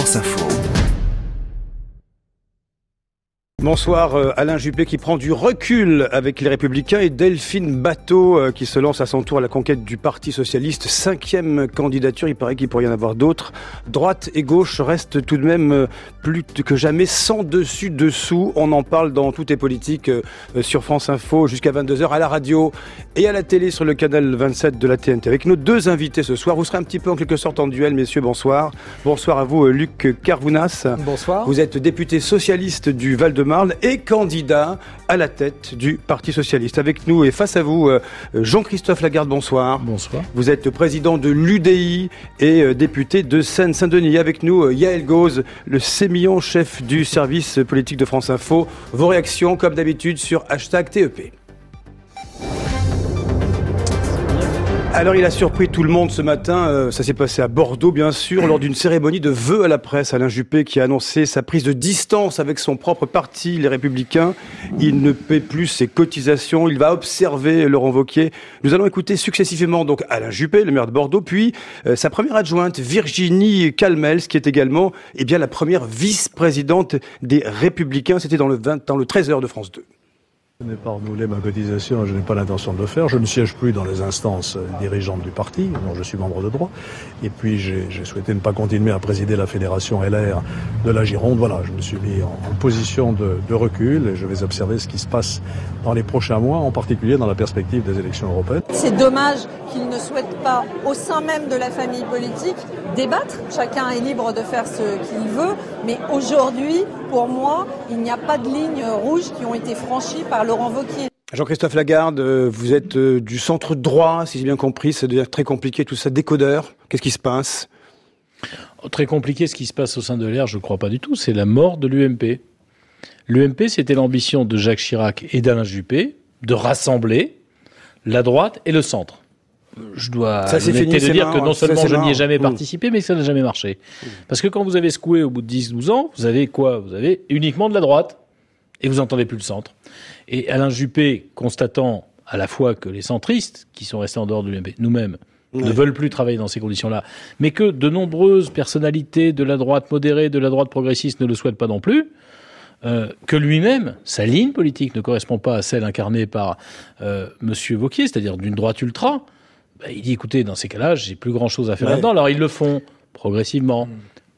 France Info. Bonsoir, Alain Juppé qui prend du recul avec les Républicains et Delphine Batho qui se lance à son tour à la conquête du Parti Socialiste. 5e candidature, il paraît qu'il pourrait y en avoir d'autres. Droite et gauche restent tout de même plus que jamais sans dessus-dessous. On en parle dans Tout est politique sur France Info jusqu'à 22h à la radio et à la télé sur le canal 27 de la TNT. Avec nos deux invités ce soir, vous serez un petit peu en quelque sorte en duel, messieurs, bonsoir. Bonsoir à vous, Luc Carvounas. Bonsoir. Vous êtes député socialiste du Val-de-Marne et candidat à la tête du Parti Socialiste. Avec nous et face à vous, Jean-Christophe Lagarde, bonsoir. Bonsoir. Vous êtes président de l'UDI et député de Seine-Saint-Denis. Avec nous, Yael Gauze, le sémillant chef du service politique de France Info. Vos réactions, comme d'habitude, sur #TEP. Alors il a surpris tout le monde ce matin, ça s'est passé à Bordeaux bien sûr, lors d'une cérémonie de vœux à la presse. Alain Juppé qui a annoncé sa prise de distance avec son propre parti, les Républicains. Il ne paie plus ses cotisations, il va observer Laurent Wauquiez. Nous allons écouter successivement donc Alain Juppé, le maire de Bordeaux, puis sa première adjointe Virginie Calmels, qui est également la première vice-présidente des Républicains. C'était dans le 13h de France 2. Je n'ai pas renouvelé ma cotisation, je n'ai pas l'intention de le faire. Je ne siège plus dans les instances dirigeantes du parti, dont je suis membre de droit. Et puis j'ai souhaité ne pas continuer à présider la fédération LR de la Gironde. Voilà, je me suis mis en position de recul et je vais observer ce qui se passe dans les prochains mois, en particulier dans la perspective des élections européennes. C'est dommage qu'il ne souhaite pas, au sein même de la famille politique, débattre. Chacun est libre de faire ce qu'il veut. Mais aujourd'hui, pour moi, il n'y a pas de lignes rouges qui ont été franchies par Laurent Wauquiez. Jean-Christophe Lagarde, vous êtes du centre droit, si j'ai bien compris, ça devient très compliqué tout ça. Décodeur, qu'est-ce qui se passe ? Très compliqué ce qui se passe au sein de l'ER, je ne crois pas du tout, c'est la mort de l'UMP. L'UMP, c'était l'ambition de Jacques Chirac et d'Alain Juppé de rassembler la droite et le centre. Je dois l'honnêteté de dire que non seulement je n'y ai jamais participé, mais que ça n'a jamais marché. Parce que quand vous avez secoué au bout de 10-12 ans, vous avez quoi ? Vous avez uniquement de la droite et vous n'entendez plus le centre. Et Alain Juppé, constatant à la fois que les centristes, qui sont restés en dehors de l'UMP, nous-mêmes, ne veulent plus travailler dans ces conditions-là, mais que de nombreuses personnalités de la droite modérée, de la droite progressiste ne le souhaitent pas non plus, que lui-même, sa ligne politique ne correspond pas à celle incarnée par Monsieur Wauquiez, c'est-à-dire d'une droite ultra, il dit, écoutez, dans ces cas-là, j'ai plus grand-chose à faire là-dedans. Alors ils le font progressivement,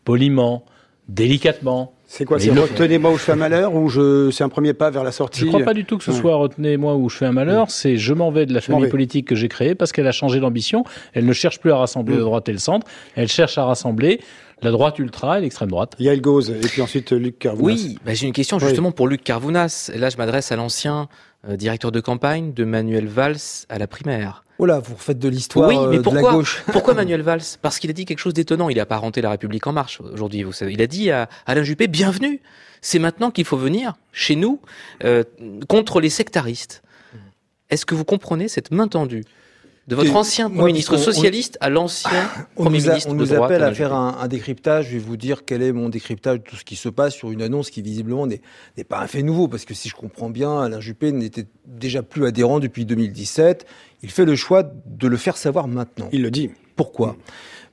poliment, délicatement. C'est quoi ? C'est retenez-moi ou je fais un malheur ou c'est un premier pas vers la sortie ? Je ne crois pas du tout que ce soit retenez-moi ou je fais un malheur. C'est je m'en vais de la famille politique que j'ai créée parce qu'elle a changé d'ambition. Elle ne cherche plus à rassembler la droite et le centre. Elle cherche à rassembler la droite ultra et l'extrême droite. Yael Gauze et puis ensuite Luc Carvounas. Oui, j'ai une question justement pour Luc Carvounas. Là, je m'adresse à l'ancien directeur de campagne de Manuel Valls à la primaire. Oh là, vous refaites de l'histoire de la gauche. Pourquoi Manuel Valls ? Parce qu'il a dit quelque chose d'étonnant. Il a apparenté la République en marche aujourd'hui, vous savez. Il a dit à Alain Juppé, bienvenue. C'est maintenant qu'il faut venir chez nous contre les sectaristes. Est-ce que vous comprenez cette main tendue de votre ancien Premier ministre socialiste à l'ancien Premier ministre de droite ? On nous appelle à faire un décryptage. Je vais vous dire quel est mon décryptage de tout ce qui se passe sur une annonce qui visiblement n'est pas un fait nouveau. Parce que si je comprends bien, Alain Juppé n'était déjà plus adhérent depuis 2017. Il fait le choix de le faire savoir maintenant. Il le dit. Pourquoi ?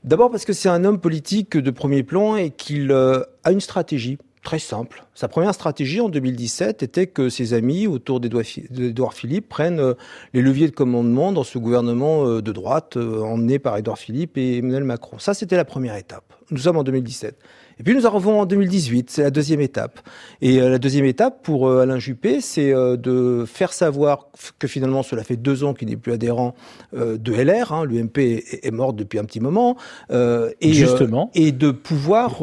D'abord parce que c'est un homme politique de premier plan et qu'il a une stratégie très simple. Sa première stratégie en 2017 était que ses amis autour d'Édouard Philippe prennent les leviers de commandement dans ce gouvernement de droite emmené par Édouard Philippe et Emmanuel Macron. Ça, c'était la première étape. Nous sommes en 2017. Et puis nous arrivons en 2018, c'est la deuxième étape. Et la deuxième étape pour Alain Juppé, c'est de faire savoir que finalement cela fait 2 ans qu'il n'est plus adhérent de LR, l'UMP est morte depuis un petit moment, et de pouvoir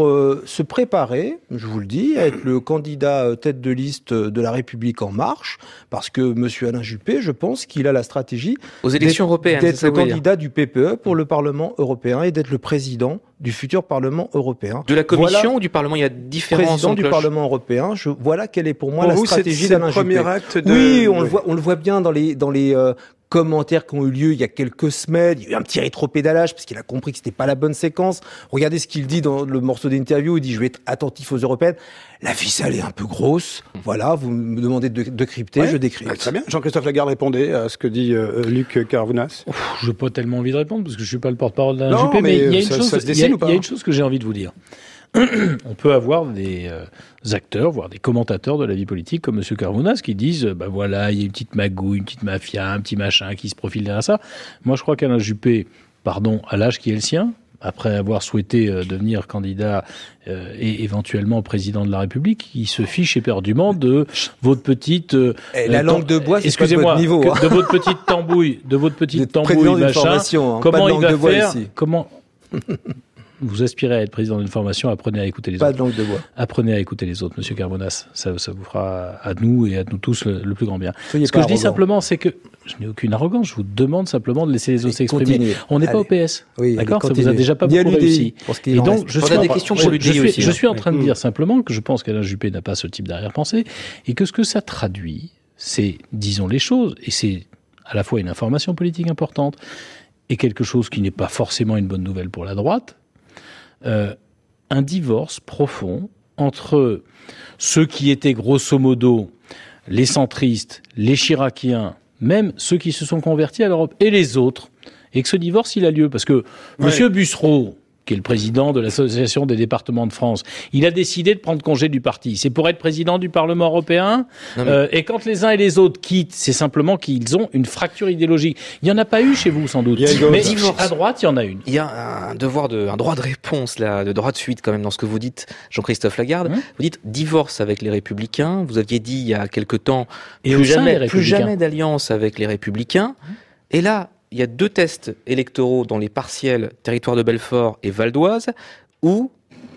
se préparer, je vous le dis, à être le candidat tête de liste de la République en marche, parce que monsieur Alain Juppé, je pense qu'il a la stratégie aux élections européennes, d'être le candidat du PPE pour le Parlement européen et d'être le président du futur Parlement européen. De la Commission ou du Parlement, il y a différents président du Parlement européen. Voilà quelle est pour moi la stratégie d'Alain Juppé. Premier acte de... Oui, on le voit bien dans les commentaires qui ont eu lieu il y a quelques semaines. Il y a eu un petit rétropédalage parce qu'il a compris que c'était pas la bonne séquence. Regardez ce qu'il dit dans le morceau d'interview. Il dit « Je vais être attentif aux européennes ». La ficelle est un peu grosse. Voilà, vous me demandez de crypter, je décrypte. Très bien. Jean-Christophe Lagarde répondait à ce que dit Luc Carvounas. Je n'ai pas tellement envie de répondre parce que je ne suis pas le porte-parole d'Alain Juppé, mais il y a une chose que j'ai envie de vous dire. on peut avoir des acteurs, voire des commentateurs de la vie politique comme M. Carvounas qui disent voilà, il y a une petite magouille, une petite mafia, un petit machin qui se profile derrière ça. Moi, je crois qu'Alain Juppé, à l'âge qui est le sien, après avoir souhaité devenir candidat et éventuellement président de la République, il se fiche éperdument de votre petite... la langue de bois, c'est pas de votre niveau. De votre petite tambouille, machin. Comment il va faire Comment... Vous aspirez à être président d'une formation, apprenez à écouter les autres. Pas de langue de bois. Apprenez à écouter les autres, Monsieur Carvounas. Ça vous fera à nous et à nous tous le plus grand bien. Soyez Ce que je dis simplement, c'est que je n'ai aucune arrogance. Je vous demande simplement de laisser les autres s'exprimer. On n'est pas au PS. Oui, d'accord? Ça vous a déjà pas beaucoup réussi. Et donc, je suis en train de dire simplement que je pense qu'Alain Juppé n'a pas ce type d'arrière-pensée et que ce que ça traduit, c'est, disons les choses, et c'est à la fois une information politique importante et quelque chose qui n'est pas forcément une bonne nouvelle pour la droite, un divorce profond entre ceux qui étaient grosso modo les centristes, les chiraciens, même ceux qui se sont convertis à l'Europe, et les autres, et que ce divorce, il a lieu. Parce que Monsieur Bussereau, qui est le président de l'Association des départements de France, il a décidé de prendre congé du parti. C'est pour être président du Parlement européen. Et quand les uns et les autres quittent, c'est simplement qu'ils ont une fracture idéologique. Il n'y en a pas eu chez vous, sans doute. Mais à droite, il y en a une. Il y a un droit de réponse, là, de droit de suite quand même dans ce que vous dites, Jean-Christophe Lagarde. Vous dites divorce avec les Républicains. Vous aviez dit il y a quelque temps plus jamais d'alliance avec les Républicains. Et là, il y a 2 tests électoraux dans les partiels territoire de Belfort et Val d'Oise où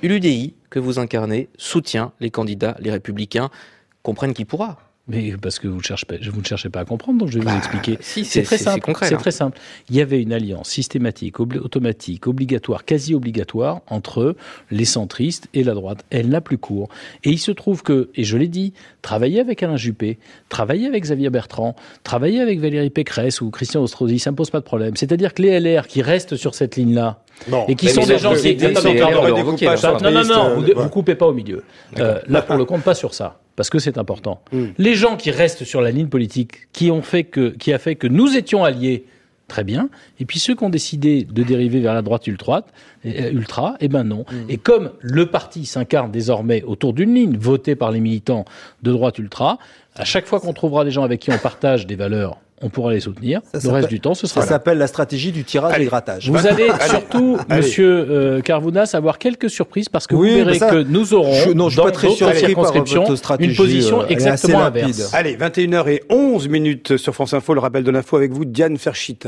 l'UDI, que vous incarnez, soutient les candidats, les Républicains, comprennent qui pourra. Mais parce que vous ne cherchez pas à comprendre, donc je vais vous expliquer. Si, c'est très simple. C'est concret, très simple. Il y avait une alliance systématique, automatique, obligatoire, quasi obligatoire entre les centristes et la droite. Elle n'a plus cours. Et il se trouve que, et je l'ai dit, travailler avec Alain Juppé, travailler avec Xavier Bertrand, travailler avec Valérie Pécresse ou Christian Estrosi, ça ne me pose pas de problème. C'est-à-dire que les LR qui restent sur cette ligne-là, et qui sont des gens qui... Non, vous coupez pas au milieu. Là, pour le compte, pas sur ça. Parce que c'est important. Les gens qui restent sur la ligne politique, qui a fait que nous étions alliés, très bien. Et puis ceux qui ont décidé de dériver vers la droite ultra, eh ben non. Et comme le parti s'incarne désormais autour d'une ligne votée par les militants de droite ultra, à chaque fois qu'on trouvera des gens avec qui on partage des valeurs, on pourra les soutenir. Le reste du temps, ce sera... Ça s'appelle la stratégie du tirage et grattage. Vous allez surtout, Monsieur Carvounas, avoir quelques surprises parce que vous verrez que nous aurons dans d'autres circonscriptions une position exactement inverse. Allez, 21h11 sur France Info, le rappel de l'info avec vous, Diane Ferchit.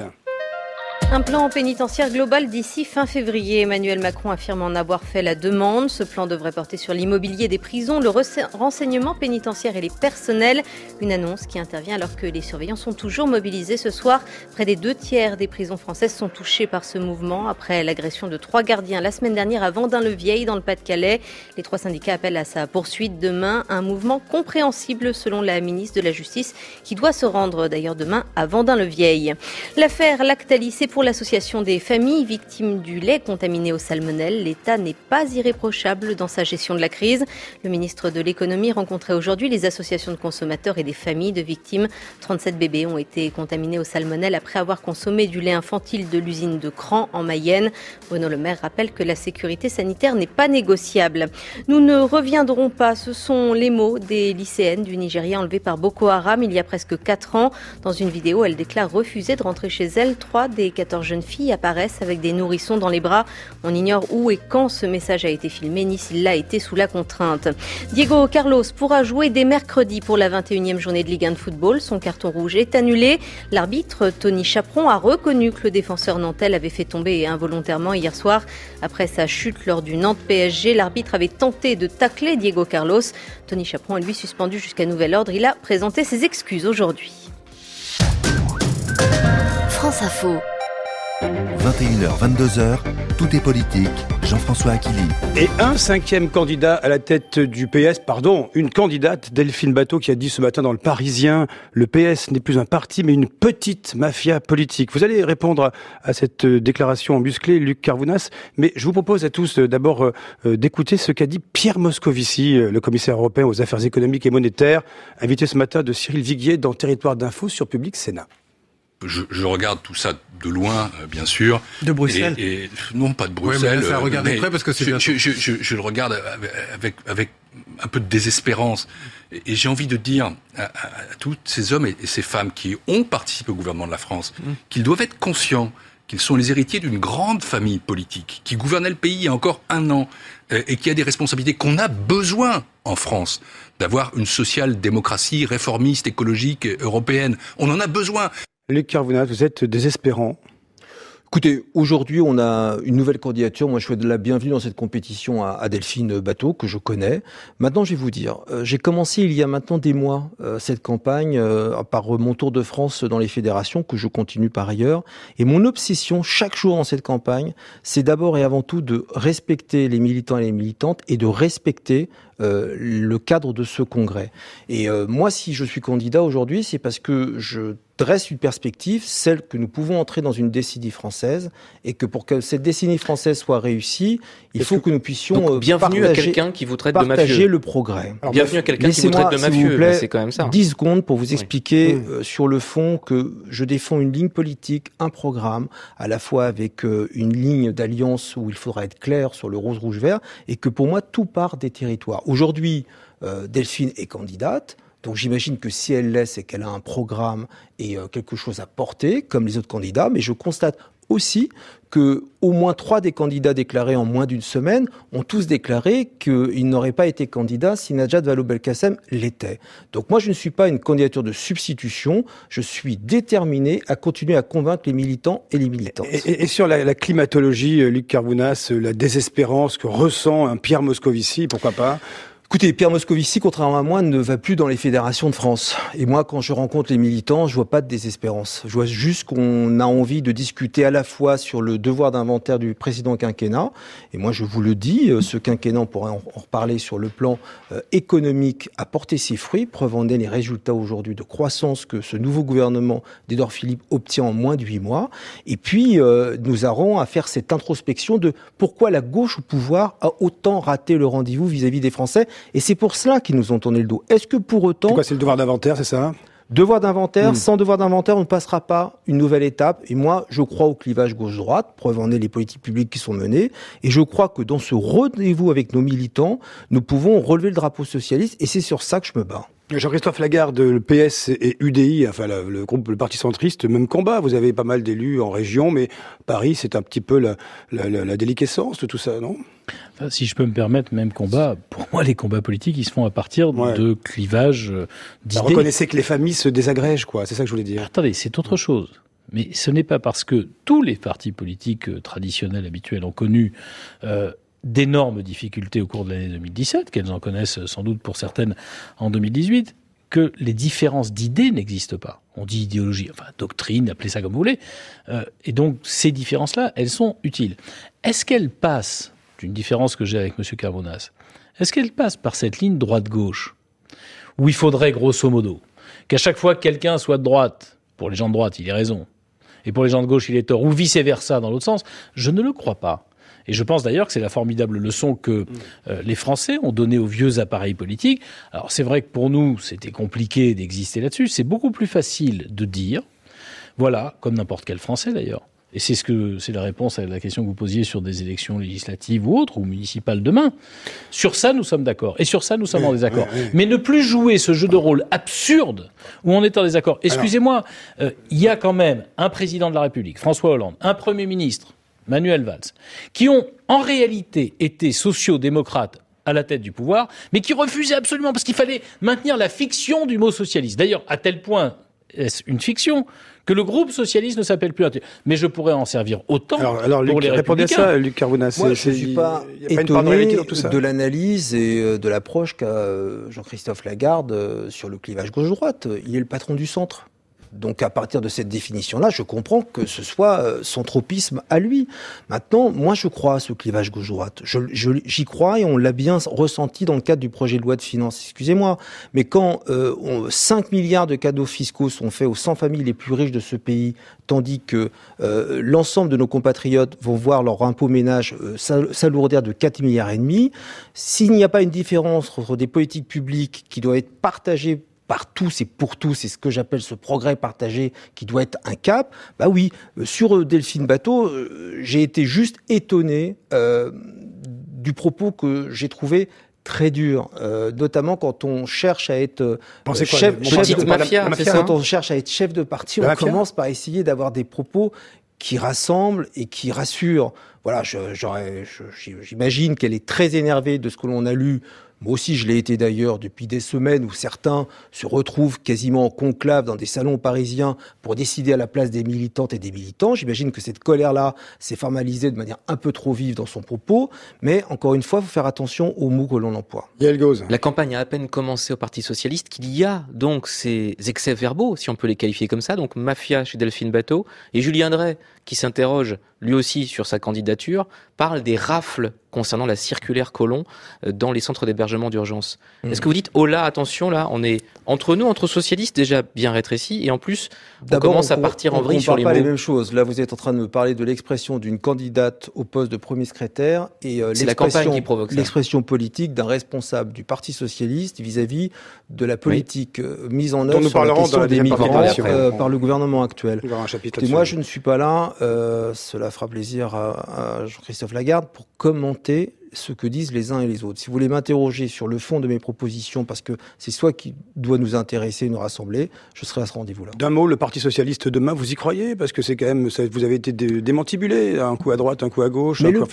Un plan pénitentiaire global d'ici fin février. Emmanuel Macron affirme en avoir fait la demande. Ce plan devrait porter sur l'immobilier des prisons, le renseignement pénitentiaire et les personnels. Une annonce qui intervient alors que les surveillants sont toujours mobilisés ce soir. Près des 2/3 des prisons françaises sont touchées par ce mouvement. Après l'agression de 3 gardiens la semaine dernière à Vendin-le-Vieil dans le Pas-de-Calais, les 3 syndicats appellent à sa poursuite demain. Un mouvement compréhensible selon la ministre de la Justice qui doit se rendre d'ailleurs demain à Vendin-le-Vieil. L'affaire Lactalis, c'est pour l'association des familles victimes du lait contaminé au salmonelle. L'État n'est pas irréprochable dans sa gestion de la crise. Le ministre de l'économie rencontrait aujourd'hui les associations de consommateurs et des familles de victimes. 37 bébés ont été contaminés au salmonelle après avoir consommé du lait infantile de l'usine de Cran en Mayenne. Bruno Le Maire rappelle que la sécurité sanitaire n'est pas négociable. Nous ne reviendrons pas, ce sont les mots des lycéennes du Nigeria enlevées par Boko Haram il y a presque 4 ans. Dans une vidéo, elles déclarent refuser de rentrer chez elles. 3 des 14 jeunes filles apparaissent avec des nourrissons dans les bras. On ignore où et quand ce message a été filmé, ni s'il l'a été sous la contrainte. Diego Carlos pourra jouer dès mercredi pour la 21e journée de Ligue 1 de football. Son carton rouge est annulé. L'arbitre Tony Chaperon a reconnu que le défenseur nantais l'avait fait tomber involontairement hier soir. Après sa chute lors du Nantes-PSG, l'arbitre avait tenté de tacler Diego Carlos. Tony Chaperon est lui suspendu jusqu'à nouvel ordre. Il a présenté ses excuses aujourd'hui. France Info. 21h, 22h, tout est politique. Jean-François Aquili. Et un 5e candidat à la tête du PS, une candidate, Delphine Batho, qui a dit ce matin dans Le Parisien, le PS n'est plus un parti, mais une petite mafia politique. Vous allez répondre à cette déclaration musclée, Luc Carvounas, mais je vous propose à tous d'abord d'écouter ce qu'a dit Pierre Moscovici, le commissaire européen aux affaires économiques et monétaires, invité ce matin de Cyril Viguier dans Territoire d'Info sur Public Sénat. je regarde tout ça de loin, bien sûr. De Bruxelles. Non, pas de Bruxelles. Ouais, mais regardez près parce que c'est je le regarde avec un peu de désespérance. Et j'ai envie de dire à tous ces hommes et ces femmes qui ont participé au gouvernement de la France qu'ils doivent être conscients qu'ils sont les héritiers d'une grande famille politique qui gouvernait le pays il y a encore 1 an et qui a des responsabilités qu'on a besoin en France d'avoir une social-démocratie réformiste, écologique, européenne. On en a besoin. Luc Carvounas, vous êtes désespérant. Écoutez, aujourd'hui, on a une nouvelle candidature. Moi, je souhaite la bienvenue dans cette compétition à Delphine Batho, que je connais. Maintenant, je vais vous dire, j'ai commencé il y a maintenant des mois cette campagne par mon tour de France dans les fédérations, que je continue par ailleurs. Et mon obsession, chaque jour dans cette campagne, c'est d'abord et avant tout de respecter les militants et les militantes et de respecter le cadre de ce congrès. Et moi, si je suis candidat aujourd'hui, c'est parce que je dresse une perspective, celle que nous pouvons entrer dans une décennie française, et que pour que cette décennie française soit réussie, il faut que nous puissions donc, bienvenue à quelqu'un qui vous traite de mafieux. Partager le progrès. Alors, bienvenue à quelqu'un qui vous traite de mafieux, plaît, c'est quand même ça. 10 secondes pour vous expliquer sur le fond que je défends une ligne politique, un programme, à la fois avec une ligne d'alliance où il faudra être clair sur le rose, rouge, vert, et que pour moi, tout part des territoires. Aujourd'hui, Delphine est candidate. Donc j'imagine que si elle l'est, c'est qu'elle a un programme et quelque chose à porter, comme les autres candidats. Mais je constate aussi que au moins 3 des candidats déclarés en moins d'une semaine ont tous déclaré qu'ils n'auraient pas été candidats si Najat Vallaud-Belkacem l'était. Donc moi, je ne suis pas une candidature de substitution. Je suis déterminé à continuer à convaincre les militants et les militantes. Et sur la climatologie, Luc Carvounas, la désespérance que ressent un Pierre Moscovici, pourquoi pas ? Écoutez, Pierre Moscovici, contrairement à moi, ne va plus dans les fédérations de France. Et moi, quand je rencontre les militants, je vois pas de désespérance. Je vois juste qu'on a envie de discuter à la fois sur le devoir d'inventaire du précédent quinquennat. Et moi, je vous le dis, ce quinquennat, on pourrait en reparler sur le plan économique, a porté ses fruits. Preuve en est les résultats aujourd'hui de croissance que ce nouveau gouvernement d'Édouard Philippe obtient en moins de 8 mois. Et puis, nous aurons à faire cette introspection de pourquoi la gauche au pouvoir a autant raté le rendez-vous vis-à-vis des Français. Et c'est pour cela qu'ils nous ont tourné le dos. Est-ce que pour autant... C'est quoi, c'est le devoir d'inventaire, c'est ça ? Devoir d'inventaire, sans devoir d'inventaire, on ne passera pas une nouvelle étape. Et moi, je crois au clivage gauche-droite, preuve en est les politiques publiques qui sont menées. Et je crois que dans ce rendez-vous avec nos militants, nous pouvons relever le drapeau socialiste. Et c'est sur ça que je me bats. Jean-Christophe Lagarde, le PS et UDI, enfin le parti centriste, même combat. Vous avez pas mal d'élus en région, mais Paris, c'est un petit peu la déliquescence de tout ça, non ? Enfin, si je peux me permettre, même combat, pour moi, les combats politiques, ils se font à partir de clivages d'idées. Reconnaissez que les familles se désagrègent, quoi. C'est ça que je voulais dire. Attendez, c'est autre chose. Mais ce n'est pas parce que tous les partis politiques traditionnels, habituels, ont connu d'énormes difficultés au cours de l'année 2017, qu'elles en connaissent sans doute pour certaines en 2018, que les différences d'idées n'existent pas. On dit idéologie, enfin doctrine, appelez ça comme vous voulez. Et donc ces différences-là, elles sont utiles. Est-ce qu'elles passent, d'une différence que j'ai avec M. Carvounas, est-ce qu'elles passent par cette ligne droite-gauche, où il faudrait grosso modo qu'à chaque fois que quelqu'un soit de droite, pour les gens de droite, il ait raison, et pour les gens de gauche, il ait tort, ou vice-versa dans l'autre sens? Je ne le crois pas. Et je pense d'ailleurs que c'est la formidable leçon que les Français ont donnée aux vieux appareils politiques. Alors c'est vrai que pour nous, c'était compliqué d'exister là-dessus. C'est beaucoup plus facile de dire, voilà, comme n'importe quel Français d'ailleurs. Et c'est la réponse à la question que vous posiez sur des élections législatives ou autres, ou municipales demain. Sur ça, nous sommes d'accord. Et sur ça, nous sommes en désaccord. Mais ne plus jouer ce jeu de rôle absurde où on est en désaccord. Excusez-moi, il y a quand même un président de la République, François Hollande, un Premier ministre, Manuel Valls, qui ont en réalité été sociaux-démocrates à la tête du pouvoir, mais qui refusaient absolument, parce qu'il fallait maintenir la fiction du mot socialiste. D'ailleurs, à tel point est-ce une fiction que le groupe socialiste ne s'appelle plus. Mais je pourrais en servir autant alors pour les répondez républicains. à ça, Luc Carvounas. Moi, je ne suis pas étonné de l'analyse et de l'approche qu'a Jean-Christophe Lagarde sur le clivage gauche-droite. Il est le patron du centre. Donc à partir de cette définition-là, je comprends que ce soit son tropisme à lui. Maintenant, moi je crois à ce clivage gauche-droite. J'y crois et on l'a bien ressenti dans le cadre du projet de loi de finances. Excusez-moi, mais quand 5 milliards de cadeaux fiscaux sont faits aux 100 familles les plus riches de ce pays, tandis que l'ensemble de nos compatriotes vont voir leur impôt ménage s'alourdir de 4,5 milliards, s'il n'y a pas une différence entre des politiques publiques qui doivent être partagées par tous et pour tous, c'est ce que j'appelle ce progrès partagé qui doit être un cap. Bah oui, sur Delphine Batho, j'ai été juste étonné du propos que j'ai trouvé très dur, notamment quand on cherche à être chef de parti, on commence par essayer d'avoir des propos qui rassemblent et qui rassurent. Voilà, j'imagine qu'elle est très énervée de ce que l'on a lu. Moi aussi, je l'ai été d'ailleurs depuis des semaines où certains se retrouvent quasiment en conclave dans des salons parisiens pour décider à la place des militantes et des militants. J'imagine que cette colère-là s'est formalisée de manière un peu trop vive dans son propos. Mais encore une fois, il faut faire attention aux mots que l'on emploie. La campagne a à peine commencé au Parti Socialiste qu'il y a donc ces excès verbaux, si on peut les qualifier comme ça, donc mafia chez Delphine Batho. Et Julien Drey, qui s'interroge lui aussi sur sa candidature, parle des rafles concernant la circulaire Collomb dans les centres d'hébergement d'urgence. Est-ce que vous dites, oh là, attention, là, on est entre nous, entre socialistes, déjà bien rétrécis, et en plus, on commence à partir en vrille sur les mots. On ne parle pas les mêmes choses. Là, vous êtes en train de me parler de l'expression d'une candidate au poste de premier secrétaire et c'est la campagne qui provoque ça. L'expression politique d'un responsable du Parti socialiste vis-à-vis de la politique mise en œuvre sur la question des migrants par le gouvernement actuel. Et moi, je ne suis pas là, cela fera plaisir à Jean-Christophe Lagarde, pour commenter ce que disent les uns et les autres. Si vous voulez m'interroger sur le fond de mes propositions, parce que c'est soit qui doit nous intéresser, nous rassembler, je serai à ce rendez-vous-là. D'un mot, le Parti socialiste demain, vous y croyez? Parce que c'est quand même, vous avez été démantibulé, un coup à droite, un coup à gauche. Mais le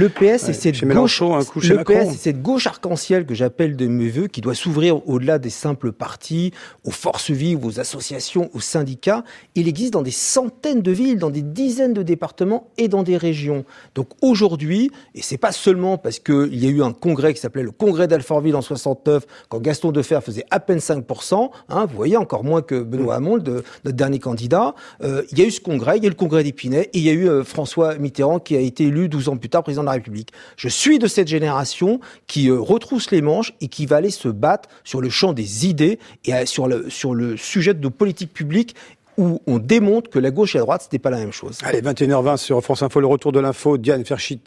PS, c'est cette gauche, un coup chez Macron. Le PS, c'est cette gauche arc-en-ciel que j'appelle de mes voeux, qui doit s'ouvrir au-delà des simples partis, aux forces vives, aux associations, aux syndicats. Il existe dans des centaines de villes, dans des dizaines de départements et dans des régions. Donc aujourd'hui, et c'est pas seulement parce qu'il y a eu un congrès qui s'appelait le congrès d'Alfortville en 69, quand Gaston Defferre faisait à peine 5%, vous voyez, encore moins que Benoît Hamon, notre dernier candidat. Il y a eu ce congrès, il y a eu le congrès d'Épinay, et il y a eu François Mitterrand qui a été élu 12 ans plus tard président de la République. Je suis de cette génération qui retrousse les manches et qui va aller se battre sur le champ des idées et sur le sujet de nos politiques publiques, où on démontre que la gauche et la droite, c'était pas la même chose. Allez, 21h20 sur France Info, le retour de l'info, Diane Ferchit.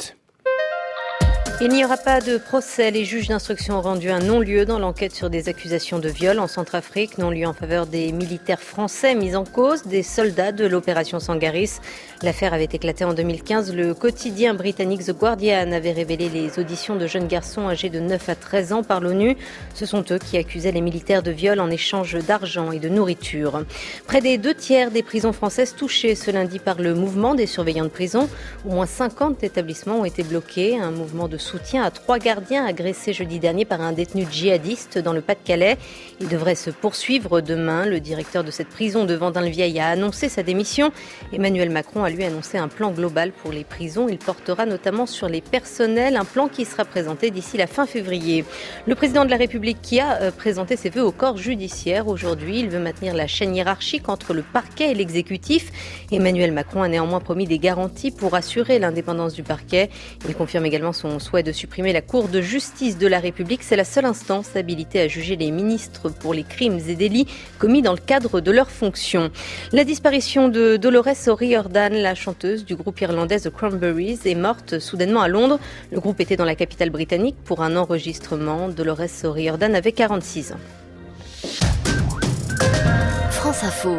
Il n'y aura pas de procès. Les juges d'instruction ont rendu un non-lieu dans l'enquête sur des accusations de viol en Centrafrique. Non-lieu en faveur des militaires français mis en cause, des soldats de l'opération Sangaris. L'affaire avait éclaté en 2015. Le quotidien britannique The Guardian avait révélé les auditions de jeunes garçons âgés de 9 à 13 ans par l'ONU. Ce sont eux qui accusaient les militaires de viol en échange d'argent et de nourriture. Près des 2/3 des prisons françaises touchées ce lundi par le mouvement des surveillants de prison. Au moins 50 établissements ont été bloqués. Un mouvement de soutien à 3 gardiens agressés jeudi dernier par un détenu djihadiste dans le Pas-de-Calais. Il devrait se poursuivre demain. Le directeur de cette prison de Vendin-le-Vieil a annoncé sa démission. Emmanuel Macron a lui annoncé un plan global pour les prisons. Il portera notamment sur les personnels, un plan qui sera présenté d'ici la fin février. Le président de la République qui a présenté ses vœux au corps judiciaire aujourd'hui. Il veut maintenir la chaîne hiérarchique entre le parquet et l'exécutif. Emmanuel Macron a néanmoins promis des garanties pour assurer l'indépendance du parquet. Il confirme également son souhait de supprimer la Cour de justice de la République. C'est la seule instance habilitée à juger les ministres pour les crimes et délits commis dans le cadre de leurs fonctions. La disparition de Dolores O'Riordan, la chanteuse du groupe irlandais The Cranberries, est morte soudainement à Londres. Le groupe était dans la capitale britannique pour un enregistrement. Dolores O'Riordan avait 46 ans. France Info.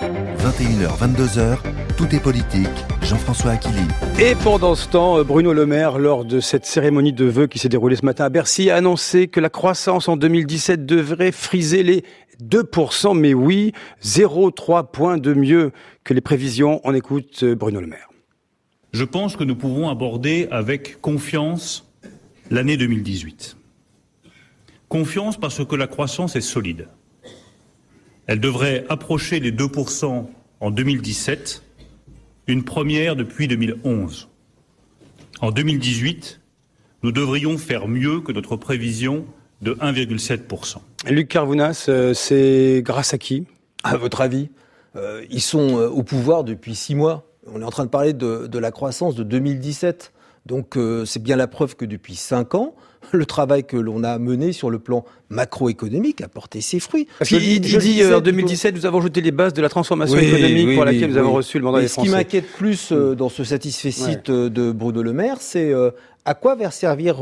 21h, 22h, tout est politique. Jean-François Aquili. Et pendant ce temps, Bruno Le Maire, lors de cette cérémonie de vœux qui s'est déroulée ce matin à Bercy, a annoncé que la croissance en 2017 devrait friser les 2%. Mais oui, 0,3 points de mieux que les prévisions. On écoute Bruno Le Maire. Je pense que nous pouvons aborder avec confiance l'année 2018. Confiance parce que la croissance est solide. Elle devrait approcher les 2% en 2017, une première depuis 2011. En 2018, nous devrions faire mieux que notre prévision de 1,7%. Luc Carvounas, c'est grâce à qui? À votre avis? Ils sont au pouvoir depuis 6 mois. On est en train de parler de la croissance de 2017. Donc c'est bien la preuve que depuis 5 ans, le travail que l'on a mené sur le plan macroéconomique a porté ses fruits. Parce qu'il dit en 2017, nous avons jeté les bases de la transformation économique pour laquelle nous avons reçu le mandat des Français. Ce qui m'inquiète plus dans ce satisfecit de Bruno Le Maire, c'est à quoi va servir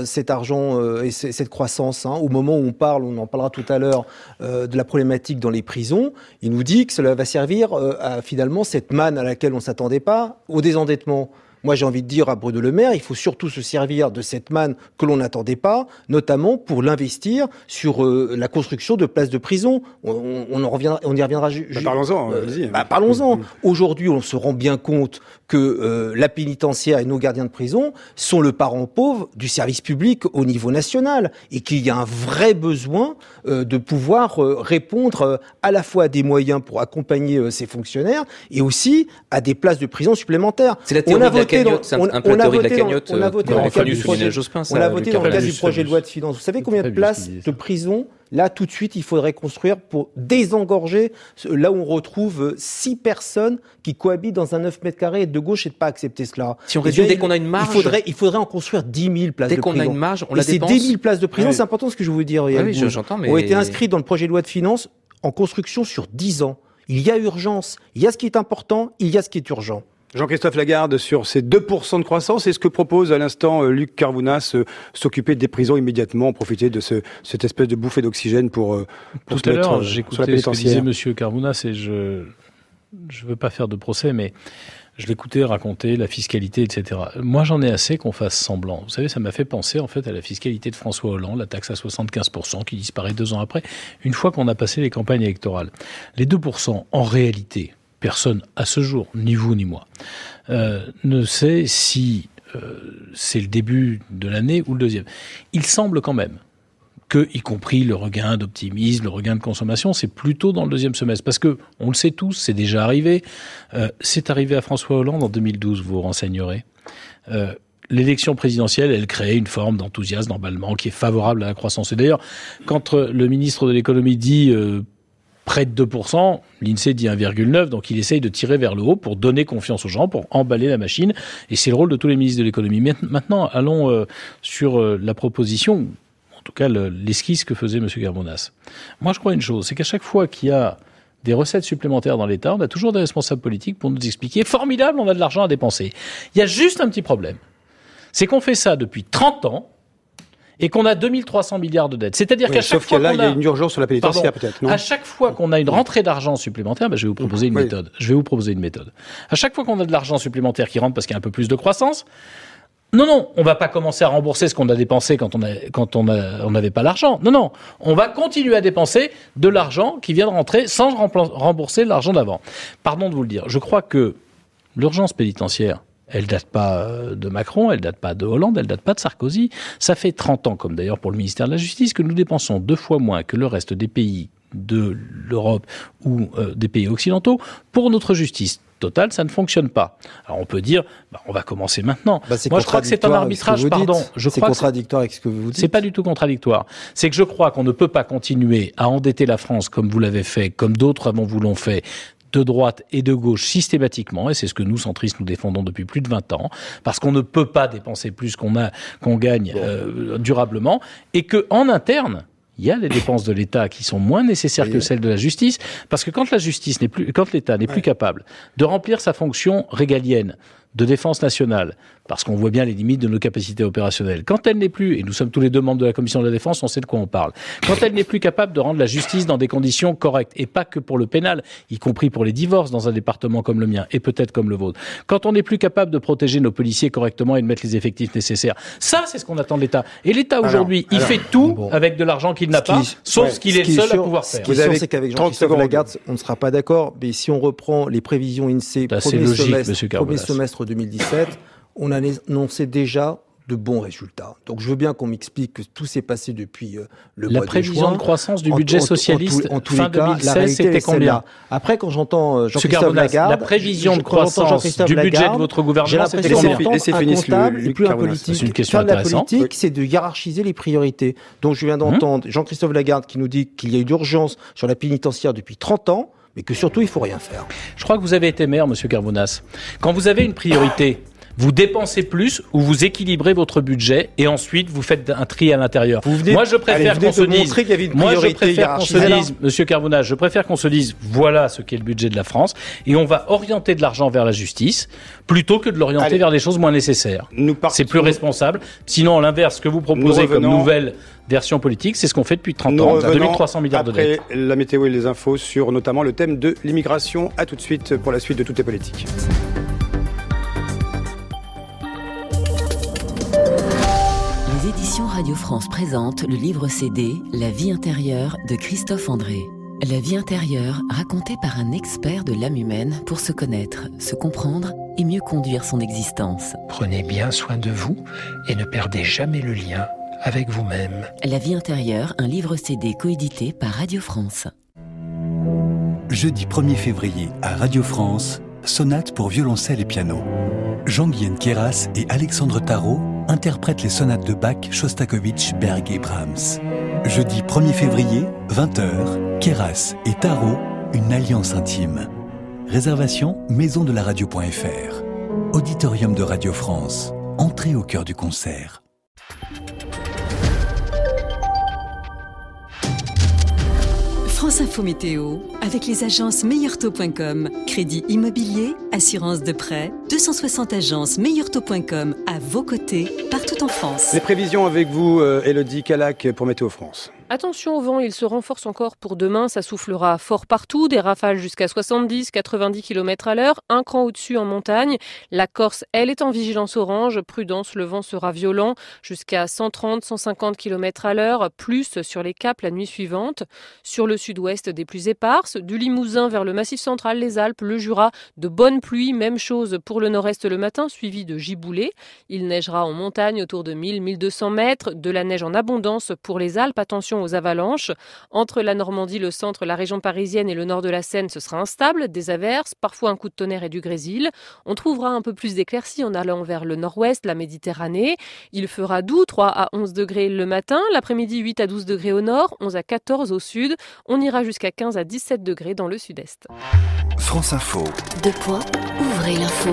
cet argent et cette croissance au moment où on en parlera tout à l'heure, de la problématique dans les prisons. Il nous dit que cela va servir à finalement cette manne à laquelle on ne s'attendait pas, au désendettement. Moi, j'ai envie de dire à Bruno Le Maire, il faut surtout se servir de cette manne que l'on n'attendait pas, notamment pour l'investir sur la construction de places de prison. On y reviendra. Parlons-en. Parlons-en. Aujourd'hui, on se rend bien compte que la pénitentiaire et nos gardiens de prison sont le parent pauvre du service public au niveau national et qu'il y a un vrai besoin de pouvoir répondre à la fois à des moyens pour accompagner ces fonctionnaires et aussi à des places de prison supplémentaires. C'est la théorie de la cagnotte, c'est un peu la théorie de la cagnotte. On a voté dans le cadre du projet de loi de finances. Vous savez combien de places de prison, là, tout de suite, il faudrait construire pour désengorger là où on retrouve 6 personnes qui cohabitent dans un 9 mètres carrés et de gauche et de pas accepter cela. Si on résume, dès qu'on a une marge. Il faudrait en construire 10 000 places de prison. Dès qu'on a une marge, on la dépense. Et ces 10 000 places de prison, c'est important ce que je veux vous dire. Oui, j'entends, mais. Ont été inscrites dans le projet de loi de finances en construction sur 10 ans. Il y a urgence. Il y a ce qui est important, il y a ce qui est urgent. Jean-Christophe Lagarde, sur ces 2% de croissance, est-ce que propose à l'instant Luc Carvounas s'occuper des prisons immédiatement, profiter de cette espèce de bouffée d'oxygène pour tout se à mettre l'heure, sur la j'écoutais ce que disait pénitentiaire? M. Carvounas et je veux pas faire de procès, mais je l'écoutais raconter la fiscalité, etc. Moi, j'en ai assez qu'on fasse semblant. Vous savez, ça m'a fait penser en fait à la fiscalité de François Hollande, la taxe à 75% qui disparaît 2 ans après, une fois qu'on a passé les campagnes électorales. Les 2%, en réalité, personne à ce jour, ni vous ni moi, ne sait si c'est le début de l'année ou le deuxième. Il semble quand même que, y compris le regain d'optimisme, le regain de consommation, c'est plutôt dans le deuxième semestre. Parce que, on le sait tous, c'est déjà arrivé. C'est arrivé à François Hollande en 2012, vous vous renseignerez. L'élection présidentielle, elle crée une forme d'enthousiasme, d'emballement qui est favorable à la croissance. Et d'ailleurs, quand le ministre de l'économie dit près de 2%, l'INSEE dit 1,9%, donc il essaye de tirer vers le haut pour donner confiance aux gens, pour emballer la machine, et c'est le rôle de tous les ministres de l'économie. Maintenant, allons sur la proposition, en tout cas l'esquisse que faisait M. Carvounas. Moi, je crois une chose, c'est qu'à chaque fois qu'il y a des recettes supplémentaires dans l'État, on a toujours des responsables politiques pour nous expliquer « Formidable, on a de l'argent à dépenser ». Il y a juste un petit problème, c'est qu'on fait ça depuis 30 ans, et qu'on a 2300 milliards de dettes. C'est-à-dire qu'à chaque fois il y a une urgence sur la pénitentiaire, peut-être, non ? À chaque fois qu'on a une rentrée d'argent supplémentaire, je vais vous proposer une méthode. À chaque fois qu'on a de l'argent supplémentaire qui rentre parce qu'il y a un peu plus de croissance, non, on va pas commencer à rembourser ce qu'on a dépensé quand on n'avait pas l'argent. Non, on va continuer à dépenser de l'argent qui vient de rentrer sans rembourser l'argent d'avant. Pardon de vous le dire. Je crois que l'urgence pénitentiaire, elle date pas de Macron, elle date pas de Hollande, elle date pas de Sarkozy. Ça fait 30 ans, comme d'ailleurs pour le ministère de la Justice, que nous dépensons 2 fois moins que le reste des pays de l'Europe ou des pays occidentaux pour notre justice. Total, ça ne fonctionne pas. Alors on peut dire, on va commencer maintenant. Moi, je crois que c'est un arbitrage, C'est contradictoire avec ce que vous dites. C'est pas du tout contradictoire. C'est que je crois qu'on ne peut pas continuer à endetter la France comme vous l'avez fait, comme d'autres avant vous l'ont fait, de droite et de gauche systématiquement, et c'est ce que nous, centristes, nous défendons depuis plus de 20 ans, parce qu'on ne peut pas dépenser plus qu'on gagne durablement, et qu'en interne, il y a les dépenses de l'État qui sont moins nécessaires que celles de la justice, parce que quand l'État n'est plus capable de remplir sa fonction régalienne de défense nationale, parce qu'on voit bien les limites de nos capacités opérationnelles. Quand elle n'est plus, et nous sommes tous les 2 membres de la Commission de la Défense, on sait de quoi on parle, quand elle n'est plus capable de rendre la justice dans des conditions correctes, et pas que pour le pénal, y compris pour les divorces dans un département comme le mien, et peut-être comme le vôtre, quand on n'est plus capable de protéger nos policiers correctement et de mettre les effectifs nécessaires, ça c'est ce qu'on attend de l'État. Et l'État aujourd'hui, il fait tout avec de l'argent qu'il n'a pas, sauf ce qu'il est le seul à pouvoir faire. Ce qui est sûr, c'est qu'avec Jean-Christophe Lagarde, on ne sera pas d'accord, mais si on reprend les prévisions INSEE, premier semestre 2017, on a annoncé déjà de bons résultats. Donc je veux bien qu'on m'explique que tout s'est passé depuis le mois de juin. La prévision de croissance du budget socialiste fin 2016, c'était combien ? Après, quand j'entends Jean-Christophe Lagarde... La prévision de croissance du budget de votre gouvernement, c'était combien ? Laissez finir et plus un politique. C'est une question faire de la intéressante. politique, c'est de hiérarchiser les priorités. Donc je viens d'entendre Jean-Christophe Lagarde qui nous dit qu'il y a eu d'urgence sur la pénitentiaire depuis 30 ans, mais que surtout, il faut rien faire. Je crois que vous avez été maire, Monsieur Carvounas. Quand vous avez une priorité, Vous dépensez plus ou vous équilibrez votre budget et ensuite vous faites un tri à l'intérieur. Moi, je préfère qu'on se dise, Monsieur Carbonas, je préfère qu'on se dise, voilà ce qu'est le budget de la France et on va orienter de l'argent vers la justice plutôt que de l'orienter vers des choses moins nécessaires. C'est plus responsable. Sinon, à l'inverse, ce que vous proposez comme nouvelle version politique, c'est ce qu'on fait depuis 30 ans. 2300 milliards de dettes. Après la météo et les infos sur notamment le thème de l'immigration. À tout de suite pour la suite de Tout est politique. Les éditions Radio France présentent le livre CD La vie intérieure de Christophe André. La vie intérieure racontée par un expert de l'âme humaine pour se connaître, se comprendre et mieux conduire son existence. Prenez bien soin de vous et ne perdez jamais le lien avec vous-même. La vie intérieure, un livre CD coédité par Radio France. Jeudi 1er février à Radio France, sonate pour violoncelle et piano. Jean-Guyen Queyras et Alexandre Tarot interprètent les sonates de Bach, Shostakovich, Berg et Brahms. Jeudi 1er février, 20h, Queyras et Tarot, une alliance intime. Réservation maisondelaradio.fr. Auditorium de Radio France. Entrée au cœur du concert. France Info Météo, avec les agences meilleurtaux.com. Crédit immobilier, assurance de prêt, 260 agences meilleurtaux.com à vos côtés, partout en France. Les prévisions avec vous, Élodie Calac, pour Météo France. Attention au vent, il se renforce encore pour demain, ça soufflera fort partout, des rafales jusqu'à 70-90 km à l'heure, un cran au-dessus en montagne. La Corse, elle, est en vigilance orange, prudence, le vent sera violent jusqu'à 130-150 km à l'heure, plus sur les caps la nuit suivante. Sur le sud-ouest, des pluies éparses, du Limousin vers le Massif central, les Alpes, le Jura, de bonnes pluies, même chose pour le nord-est le matin, suivi de giboulées. Il neigera en montagne autour de 1000-1200 mètres, de la neige en abondance pour les Alpes, attention aux avalanches. Entre la Normandie, le centre, la région parisienne et le nord de la Seine, ce sera instable, des averses, parfois un coup de tonnerre et du grésil. On trouvera un peu plus d'éclaircies en allant vers le nord-ouest, la Méditerranée. Il fera doux, 3 à 11 degrés le matin, l'après-midi 8 à 12 degrés au nord, 11 à 14 au sud. On ira jusqu'à 15 à 17 degrés dans le sud-est. France Info. Ouvrez l'info.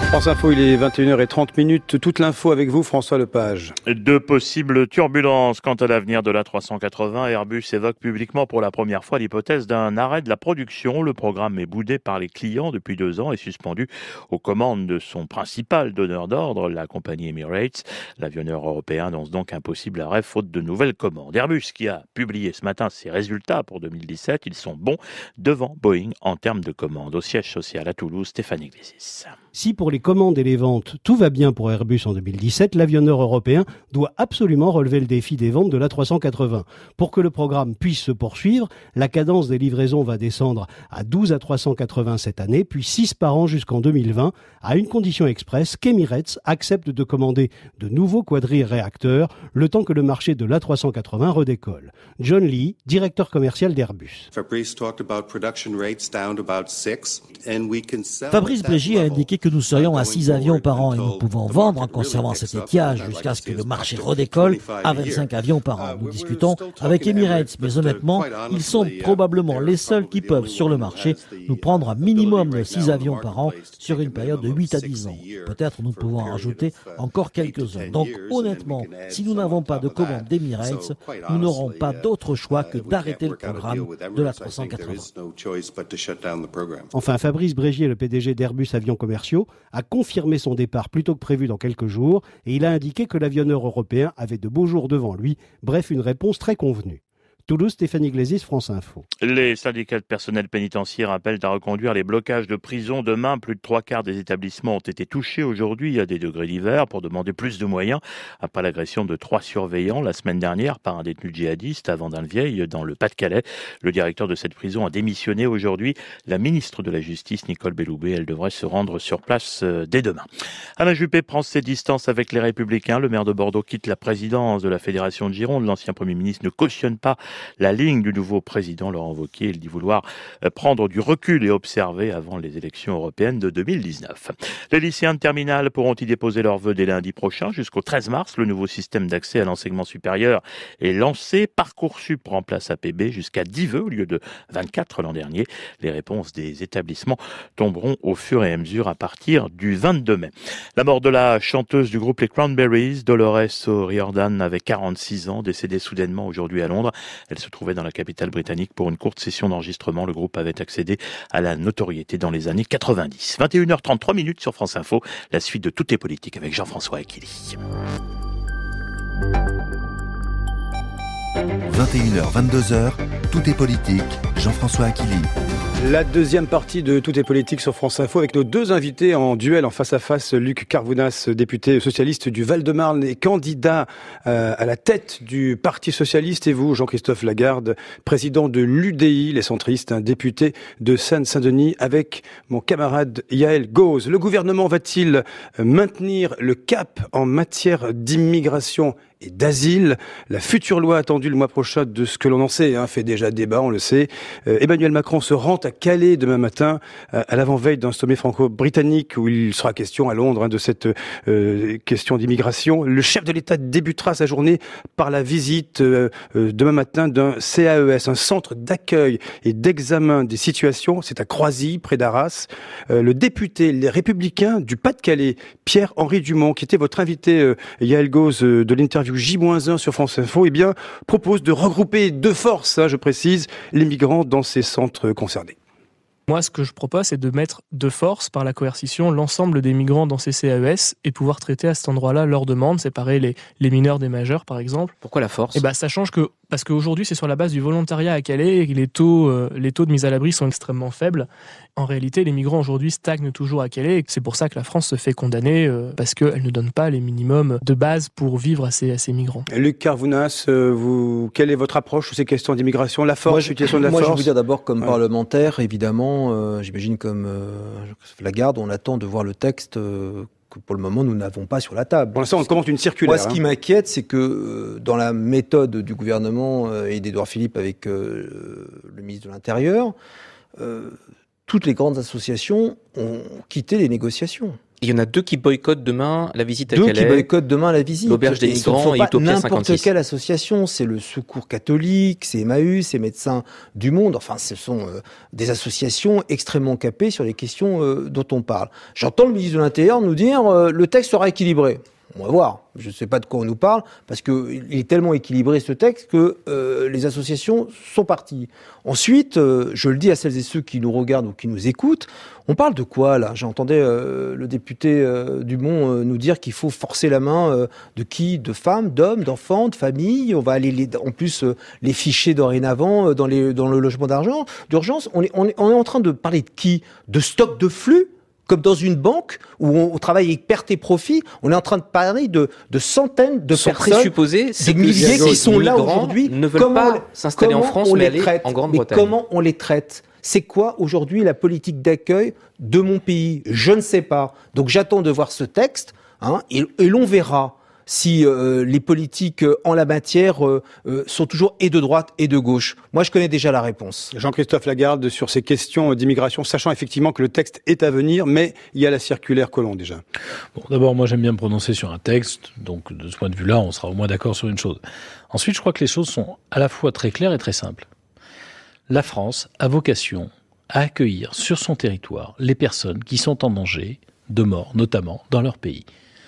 France Info, il est 21h30. Toute l'info avec vous, François Lepage. De possibles turbulences quant à l'avenir de l'A380. Airbus évoque publiquement pour la première fois l'hypothèse d'un arrêt de la production. Le programme est boudé par les clients depuis 2 ans et suspendu aux commandes de son principal donneur d'ordre, la compagnie Emirates. L'avionneur européen annonce donc un possible arrêt faute de nouvelles commandes. Airbus qui a publié ce matin ses résultats pour 2017, ils sont bons devant Boeing en termes de commandes. Au siège social à Toulouse, Stéphanie Glésis. Si pour les commandes et les ventes, tout va bien pour Airbus en 2017, l'avionneur européen doit absolument relever le défi des ventes de l'A380. Pour que le programme puisse se poursuivre, la cadence des livraisons va descendre à 12 A380 cette année, puis 6 par an jusqu'en 2020, à une condition express qu'Emirates accepte de commander de nouveaux quadri-réacteurs, le temps que le marché de l'A380 redécolle. John Lee, directeur commercial d'Airbus. Fabrice Brégier a indiqué que nous serions à 6 avions par an et nous pouvons vendre en conservant cet étiage jusqu'à ce que le marché redécolle à 25 avions par an. Nous discutons avec Emirates, mais honnêtement, ils sont probablement les seuls qui peuvent sur le marché nous prendre un minimum de 6 avions par an sur une période de 8 à 10 ans. Peut-être nous pouvons en rajouter encore quelques-uns. Donc honnêtement, si nous n'avons pas de commande d'Emirates, nous n'aurons pas d'autre choix que d'arrêter le programme de la 380. Enfin, Fabrice Brégier, le PDG d'Airbus Avions Commerciaux, a confirmé son départ plus tôt que prévu dans quelques jours et il a indiqué que l'avionneur européen avait de beaux jours devant lui. Bref, une réponse très convenue. Toulouse, Stéphanie Glésis, France Info. Les syndicats de personnel pénitentiaire appellent à reconduire les blocages de prison. Demain, plus de 3/4 des établissements ont été touchés aujourd'hui à des degrés d'hiver pour demander plus de moyens après l'agression de 3 surveillants la semaine dernière par un détenu djihadiste à Vendin-le-Vieil dans le Pas-de-Calais. Le directeur de cette prison a démissionné aujourd'hui. La ministre de la Justice, Nicole Belloubet, elle devrait se rendre sur place dès demain. Alain Juppé prend ses distances avec les Républicains. Le maire de Bordeaux quitte la présidence de la Fédération de Gironde. L'ancien Premier ministre ne cautionne pas la ligne du nouveau président Laurent Wauquiez. Il dit vouloir prendre du recul et observer avant les élections européennes de 2019. Les lycéens de terminale pourront y déposer leurs vœux dès lundi prochain jusqu'au 13 mars. Le nouveau système d'accès à l'enseignement supérieur est lancé. Parcoursup remplace APB jusqu'à 10 vœux au lieu de 24 l'an dernier. Les réponses des établissements tomberont au fur et à mesure à partir du 22 mai. La mort de la chanteuse du groupe Les Cranberries, Dolores O'Riordan, avait 46 ans, décédée soudainement aujourd'hui à Londres. Elle se trouvait dans la capitale britannique pour une courte session d'enregistrement. Le groupe avait accédé à la notoriété dans les années 90. 21h33 minutes sur France Info. La suite de Tout est politique avec Jean-François Aquili. 21h, 22h, Tout est politique, Jean-François Aquili. La deuxième partie de Tout est politique sur France Info avec nos deux invités en duel en face à face. Luc Carvounas, député socialiste du Val-de-Marne et candidat à la tête du Parti socialiste. Et vous, Jean-Christophe Lagarde, président de l'UDI, les centristes, un député de Seine-Saint-Denis avec mon camarade Yael Gauz. Le gouvernement va-t-il maintenir le cap en matière d'immigration et d'asile? La future loi attendue le mois prochain, de ce que l'on en sait, fait déjà débat, on le sait. Emmanuel Macron se rend à Calais demain matin, à l'avant-veille d'un sommet franco-britannique où il sera question à Londres de cette question d'immigration. Le chef de l'État débutera sa journée par la visite demain matin d'un CAES, un centre d'accueil et d'examen des situations. C'est à Croisy, près d'Arras. Le député Les Républicains du Pas-de-Calais, Pierre-Henri Dumont, qui était votre invité, Yael Gauz, de l'interview J-1 sur France Info, propose de regrouper de force, je précise, les migrants dans ces centres concernés. Moi, ce que je propose, c'est de mettre de force, par la coercition, l'ensemble des migrants dans ces CAES et pouvoir traiter à cet endroit-là leurs demandes, séparer les mineurs des majeurs, par exemple. Pourquoi la force ? Ça change parce qu'aujourd'hui, c'est sur la base du volontariat à Calais et les taux de mise à l'abri sont extrêmement faibles. En réalité, les migrants aujourd'hui stagnent toujours à Calais et c'est pour ça que la France se fait condamner parce qu'elle ne donne pas les minimums de base pour vivre à ces migrants. Luc Carvounas, quelle est votre approche sur ces questions d'immigration ? La force, l'utilisation de la force ? Moi, je vais vous dire d'abord, comme parlementaire, évidemment, j'imagine comme Lagarde, on attend de voir le texte que pour le moment nous n'avons pas sur la table. Pour l'instant, on commente une circulaire. Moi, ce qui m'inquiète, c'est que dans la méthode du gouvernement et d'Édouard Philippe avec le ministre de l'Intérieur, toutes les grandes associations ont quitté les négociations. Il y en a deux qui boycottent demain la visite à Calais. Deux qui boycottent demain la visite. L'Auberge des Migrants et Utopia 56. N'importe quelle association, c'est le Secours catholique, c'est Emmaüs, c'est Médecins du Monde. Enfin, ce sont des associations extrêmement capées sur les questions dont on parle. J'entends le ministre de l'Intérieur nous dire le texte sera équilibré. On va voir. Je ne sais pas de quoi on nous parle, parce qu'il est tellement équilibré ce texte que les associations sont parties. Ensuite, je le dis à celles et ceux qui nous regardent ou qui nous écoutent, on parle de quoi là ? J'entendais le député Dumont nous dire qu'il faut forcer la main de qui ? De femmes, d'hommes, d'enfants, de familles. On va aller en plus les ficher dorénavant dans le logement d'urgence. On est en train de parler de qui ? De stock de flux ? Comme dans une banque où on travaille avec perte et profit, on est en train de parler de centaines de personnes, des milliers qui sont là aujourd'hui. Ne veulent pas s'installer en France, mais aller en Grande-Bretagne. Mais comment on les traite ? C'est quoi aujourd'hui la politique d'accueil de mon pays ? Je ne sais pas. Donc j'attends de voir ce texte, et l'on verra si les politiques en la matière sont toujours et de droite et de gauche. Moi, je connais déjà la réponse. Jean-Christophe Lagarde, sur ces questions d'immigration, sachant effectivement que le texte est à venir, mais il y a la circulaire Collomb déjà. Bon, d'abord, moi, j'aime bien me prononcer sur un texte, donc de ce point de vue-là, on sera au moins d'accord sur une chose. Ensuite, je crois que les choses sont à la fois très claires et très simples. La France a vocation à accueillir sur son territoire les personnes qui sont en danger de mort, notamment dans leur pays.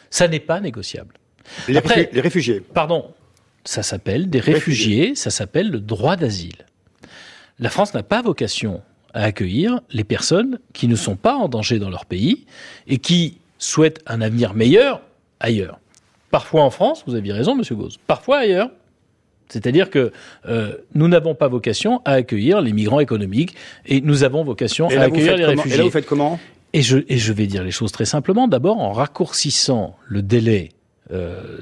Ça n'est pas négociable. Les réfugiés. Pardon, ça s'appelle des réfugiés, ça s'appelle le droit d'asile. La France n'a pas vocation à accueillir les personnes qui ne sont pas en danger dans leur pays et qui souhaitent un avenir meilleur ailleurs. Parfois en France, vous aviez raison, monsieur Gauz, parfois ailleurs. C'est-à-dire que nous n'avons pas vocation à accueillir les migrants économiques et nous avons vocation à accueillir les réfugiés. Et là, vous faites comment ? Et je vais dire les choses très simplement. D'abord, en raccourcissant le délai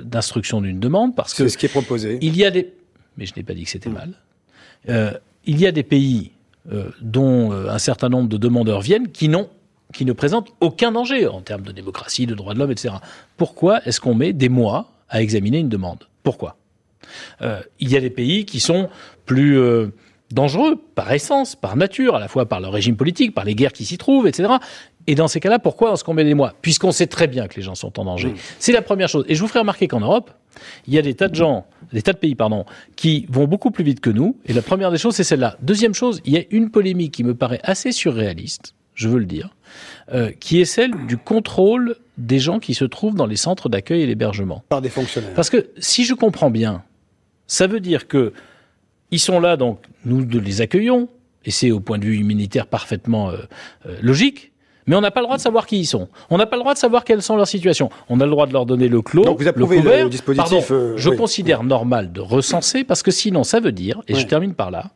d'instruction d'une demande, parce que c'est ce qui est proposé. Il y a mais je n'ai pas dit que c'était mal. Il y a des pays dont un certain nombre de demandeurs viennent qui ne présentent aucun danger en termes de démocratie, de droits de l'homme, etc. Pourquoi est-ce qu'on met des mois à examiner une demande ? Pourquoi ? Il y a des pays qui sont plus dangereux par essence, par nature, à la fois par le régime politique, par les guerres qui s'y trouvent, etc. Et dans ces cas-là, pourquoi est-ce qu'on met des mois ? Puisqu'on sait très bien que les gens sont en danger. C'est la première chose. Et je vous ferai remarquer qu'en Europe, il y a des tas de pays, qui vont beaucoup plus vite que nous. Et la première des choses, c'est celle-là. Deuxième chose, il y a une polémique qui me paraît assez surréaliste, je veux le dire, qui est celle du contrôle des gens qui se trouvent dans les centres d'accueil et d'hébergement. Par des fonctionnaires. Parce que, si je comprends bien, ça veut dire que ils sont là, donc nous les accueillons, et c'est au point de vue humanitaire parfaitement logique, mais on n'a pas le droit de savoir qui ils sont. On n'a pas le droit de savoir quelles sont leurs situations. On a le droit de leur donner le clos, donc vous approuvez le couvert. Le dispositif. Je considère normal de recenser, parce que sinon ça veut dire, et je termine par là,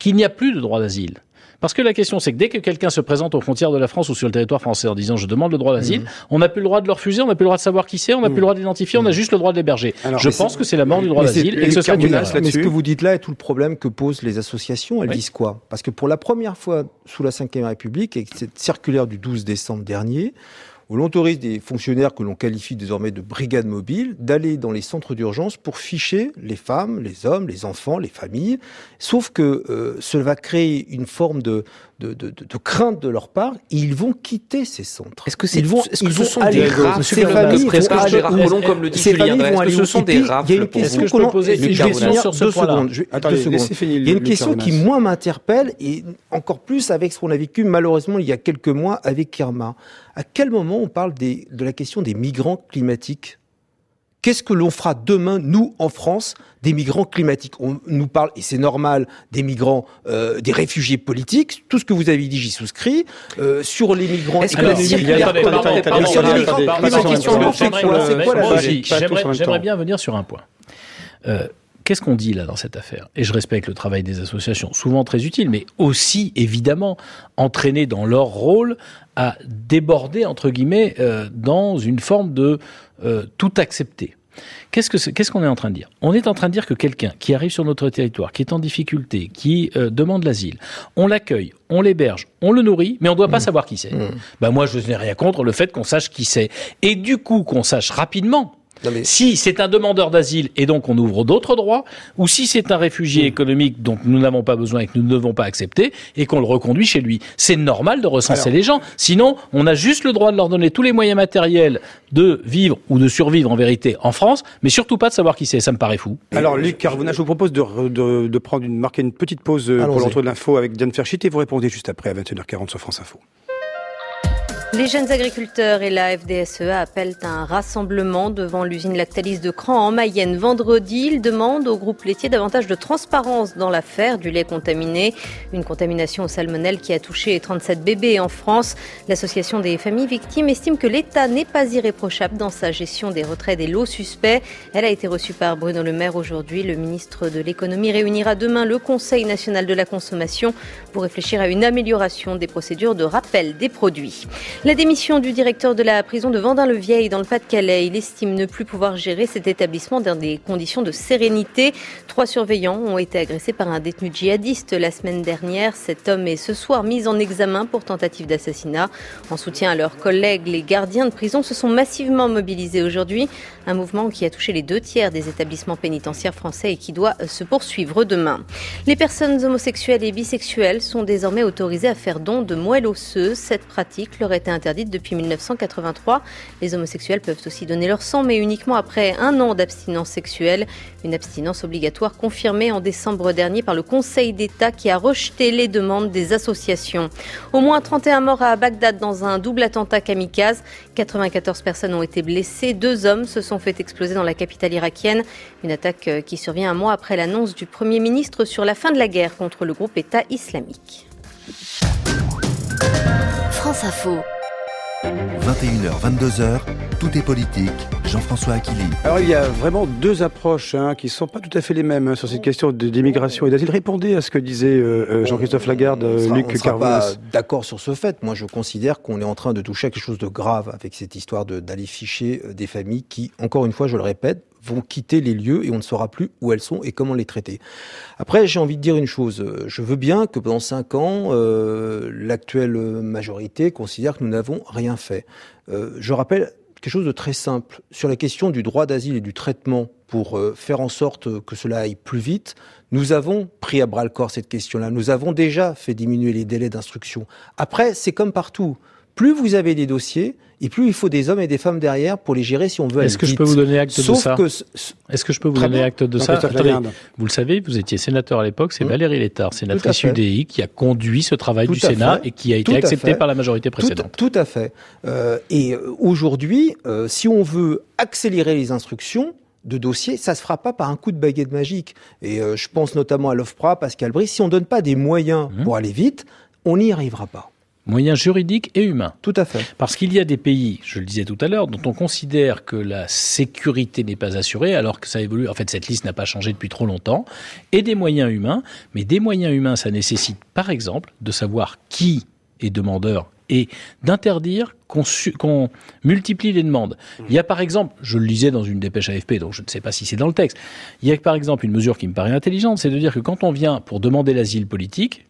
qu'il n'y a plus de droit d'asile. Parce que la question, c'est que dès que quelqu'un se présente aux frontières de la France ou sur le territoire français en disant « je demande le droit d'asile », on n'a plus le droit de le refuser, on n'a plus le droit de savoir qui c'est, on n'a plus le droit d'identifier, on a juste le droit de l'héberger. Je pense que c'est la mort du droit d'asile et que ce serait une erreur. Mais ce que vous dites là est tout le problème que posent les associations. Elles disent quoi ? Parce que pour la première fois sous la Ve République, avec cette circulaire du 12 décembre dernier, où l'on autorise des fonctionnaires que l'on qualifie désormais de brigades mobiles d'aller dans les centres d'urgence pour ficher les femmes, les hommes, les enfants, les familles. Sauf que cela va créer une forme de crainte de leur part et ils vont quitter ces centres. Est-ce que ce sont des rafles ces familles vont Gérard Collomb, comme le dit Julien Drey, est-ce que ce sont des rafles? Il y a une question sur ce point-là. Il y a une question qui, moi, m'interpelle et encore plus avec ce qu'on a vécu malheureusement il y a quelques mois avec Irma. À quel moment on parle de la question des migrants climatiques ? Qu'est-ce que l'on fera demain, nous, en France, des migrants climatiques ? On nous parle, et c'est normal, des migrants, des réfugiés politiques. Tout ce que vous avez dit, j'y souscris. Sur les migrants économiques... J'aimerais bien venir sur un point. Qu'est-ce qu'on dit là dans cette affaire ? Et je respecte le travail des associations, souvent très utile, mais aussi, évidemment, entraînées dans leur rôle à déborder, entre guillemets, dans une forme de tout accepter. Qu'est-ce qu'on est en train de dire ? On est en train de dire que quelqu'un qui arrive sur notre territoire, qui est en difficulté, qui demande l'asile, on l'accueille, on l'héberge, on le nourrit, mais on ne doit pas savoir qui c'est. Moi, je n'ai rien contre le fait qu'on sache qui c'est. Et du coup, qu'on sache rapidement si c'est un demandeur d'asile et donc on ouvre d'autres droits, ou si c'est un réfugié économique dont nous n'avons pas besoin et que nous ne devons pas accepter et qu'on le reconduit chez lui. C'est normal de recenser les gens. Sinon, on a juste le droit de leur donner tous les moyens matériels de vivre ou de survivre en vérité en France, mais surtout pas de savoir qui c'est. Ça me paraît fou. Alors Luc Carvona, je vous propose de marquer une petite pause pour l'entrée de l'info avec Diane Ferchit et vous répondez juste après à 21h40 sur France Info. Les jeunes agriculteurs et la FDSEA appellent à un rassemblement devant l'usine Lactalis de Cran en Mayenne vendredi. Ils demandent au groupe laitier davantage de transparence dans l'affaire du lait contaminé. Une contamination au salmonelle qui a touché 37 bébés en France. L'association des familles victimes estime que l'État n'est pas irréprochable dans sa gestion des retraits des lots suspects. Elle a été reçue par Bruno Le Maire aujourd'hui. Le ministre de l'économie réunira demain le Conseil national de la consommation pour réfléchir à une amélioration des procédures de rappel des produits. La démission du directeur de la prison de Vendin-le-Vieil dans le Pas-de-Calais. Il estime ne plus pouvoir gérer cet établissement dans des conditions de sérénité. 3 surveillants ont été agressés par un détenu djihadiste la semaine dernière. Cet homme est ce soir mis en examen pour tentative d'assassinat. En soutien à leurs collègues, les gardiens de prison se sont massivement mobilisés aujourd'hui. Un mouvement qui a touché les 2/3 des établissements pénitentiaires français et qui doit se poursuivre demain. Les personnes homosexuelles et bisexuelles sont désormais autorisées à faire don de moelle osseuse. Cette pratique leur est interdite depuis 1983. Les homosexuels peuvent aussi donner leur sang, mais uniquement après 1 an d'abstinence sexuelle. Une abstinence obligatoire confirmée en décembre dernier par le Conseil d'État qui a rejeté les demandes des associations. Au moins 31 morts à Bagdad dans un double attentat kamikaze. 94 personnes ont été blessées. 2 hommes se sont fait exploser dans la capitale irakienne. Une attaque qui survient un mois après l'annonce du Premier ministre sur la fin de la guerre contre le groupe État islamique. France Info. 21h, 22h, tout est politique. Jean-François Aquili. Alors il y a vraiment 2 approches qui ne sont pas tout à fait les mêmes sur cette question d'immigration et d'asile. Répondez à ce que disait Jean-Christophe Lagarde, Luc Carvona. Pas d'accord sur ce fait. Moi je considère qu'on est en train de toucher à quelque chose de grave avec cette histoire d'aller ficher des familles qui, encore une fois je le répète, vont quitter les lieux et on ne saura plus où elles sont et comment les traiter. Après, j'ai envie de dire une chose. Je veux bien que pendant 5 ans, l'actuelle majorité considère que nous n'avons rien fait. Je rappelle quelque chose de très simple. Sur la question du droit d'asile et du traitement, pour faire en sorte que cela aille plus vite, nous avons pris à bras-le-corps cette question-là. Nous avons déjà fait diminuer les délais d'instruction. Après, c'est comme partout. Plus vous avez des dossiers, et plus il faut des hommes et des femmes derrière pour les gérer si on veut aller vite. Est-ce que je peux vous donner acte de ça ? Est-ce que je peux vous donner acte de ça ? Attendez, vous le savez, vous étiez sénateur à l'époque, c'est Valérie Létard, sénatrice UDI, qui a conduit ce travail du Sénat et qui a été accepté par la majorité précédente. Tout à fait. Et aujourd'hui, si on veut accélérer les instructions de dossiers, ça se fera pas par un coup de baguette magique. Et je pense notamment à l'OFPRA, Pascal Brice, si on donne pas des moyens pour aller vite, on n'y arrivera pas. Moyens juridiques et humains. Tout à fait. Parce qu'il y a des pays, je le disais tout à l'heure, dont on considère que la sécurité n'est pas assurée, alors que ça évolue. En fait, cette liste n'a pas changé depuis trop longtemps. Et des moyens humains. Mais des moyens humains, ça nécessite, par exemple, de savoir qui est demandeur et d'interdire qu'on multiplie les demandes. Il y a par exemple, je le lisais dans une dépêche AFP, donc je ne sais pas si c'est dans le texte, il y a par exemple une mesure qui me paraît intelligente, c'est de dire que quand on vient pour demander l'asile politique,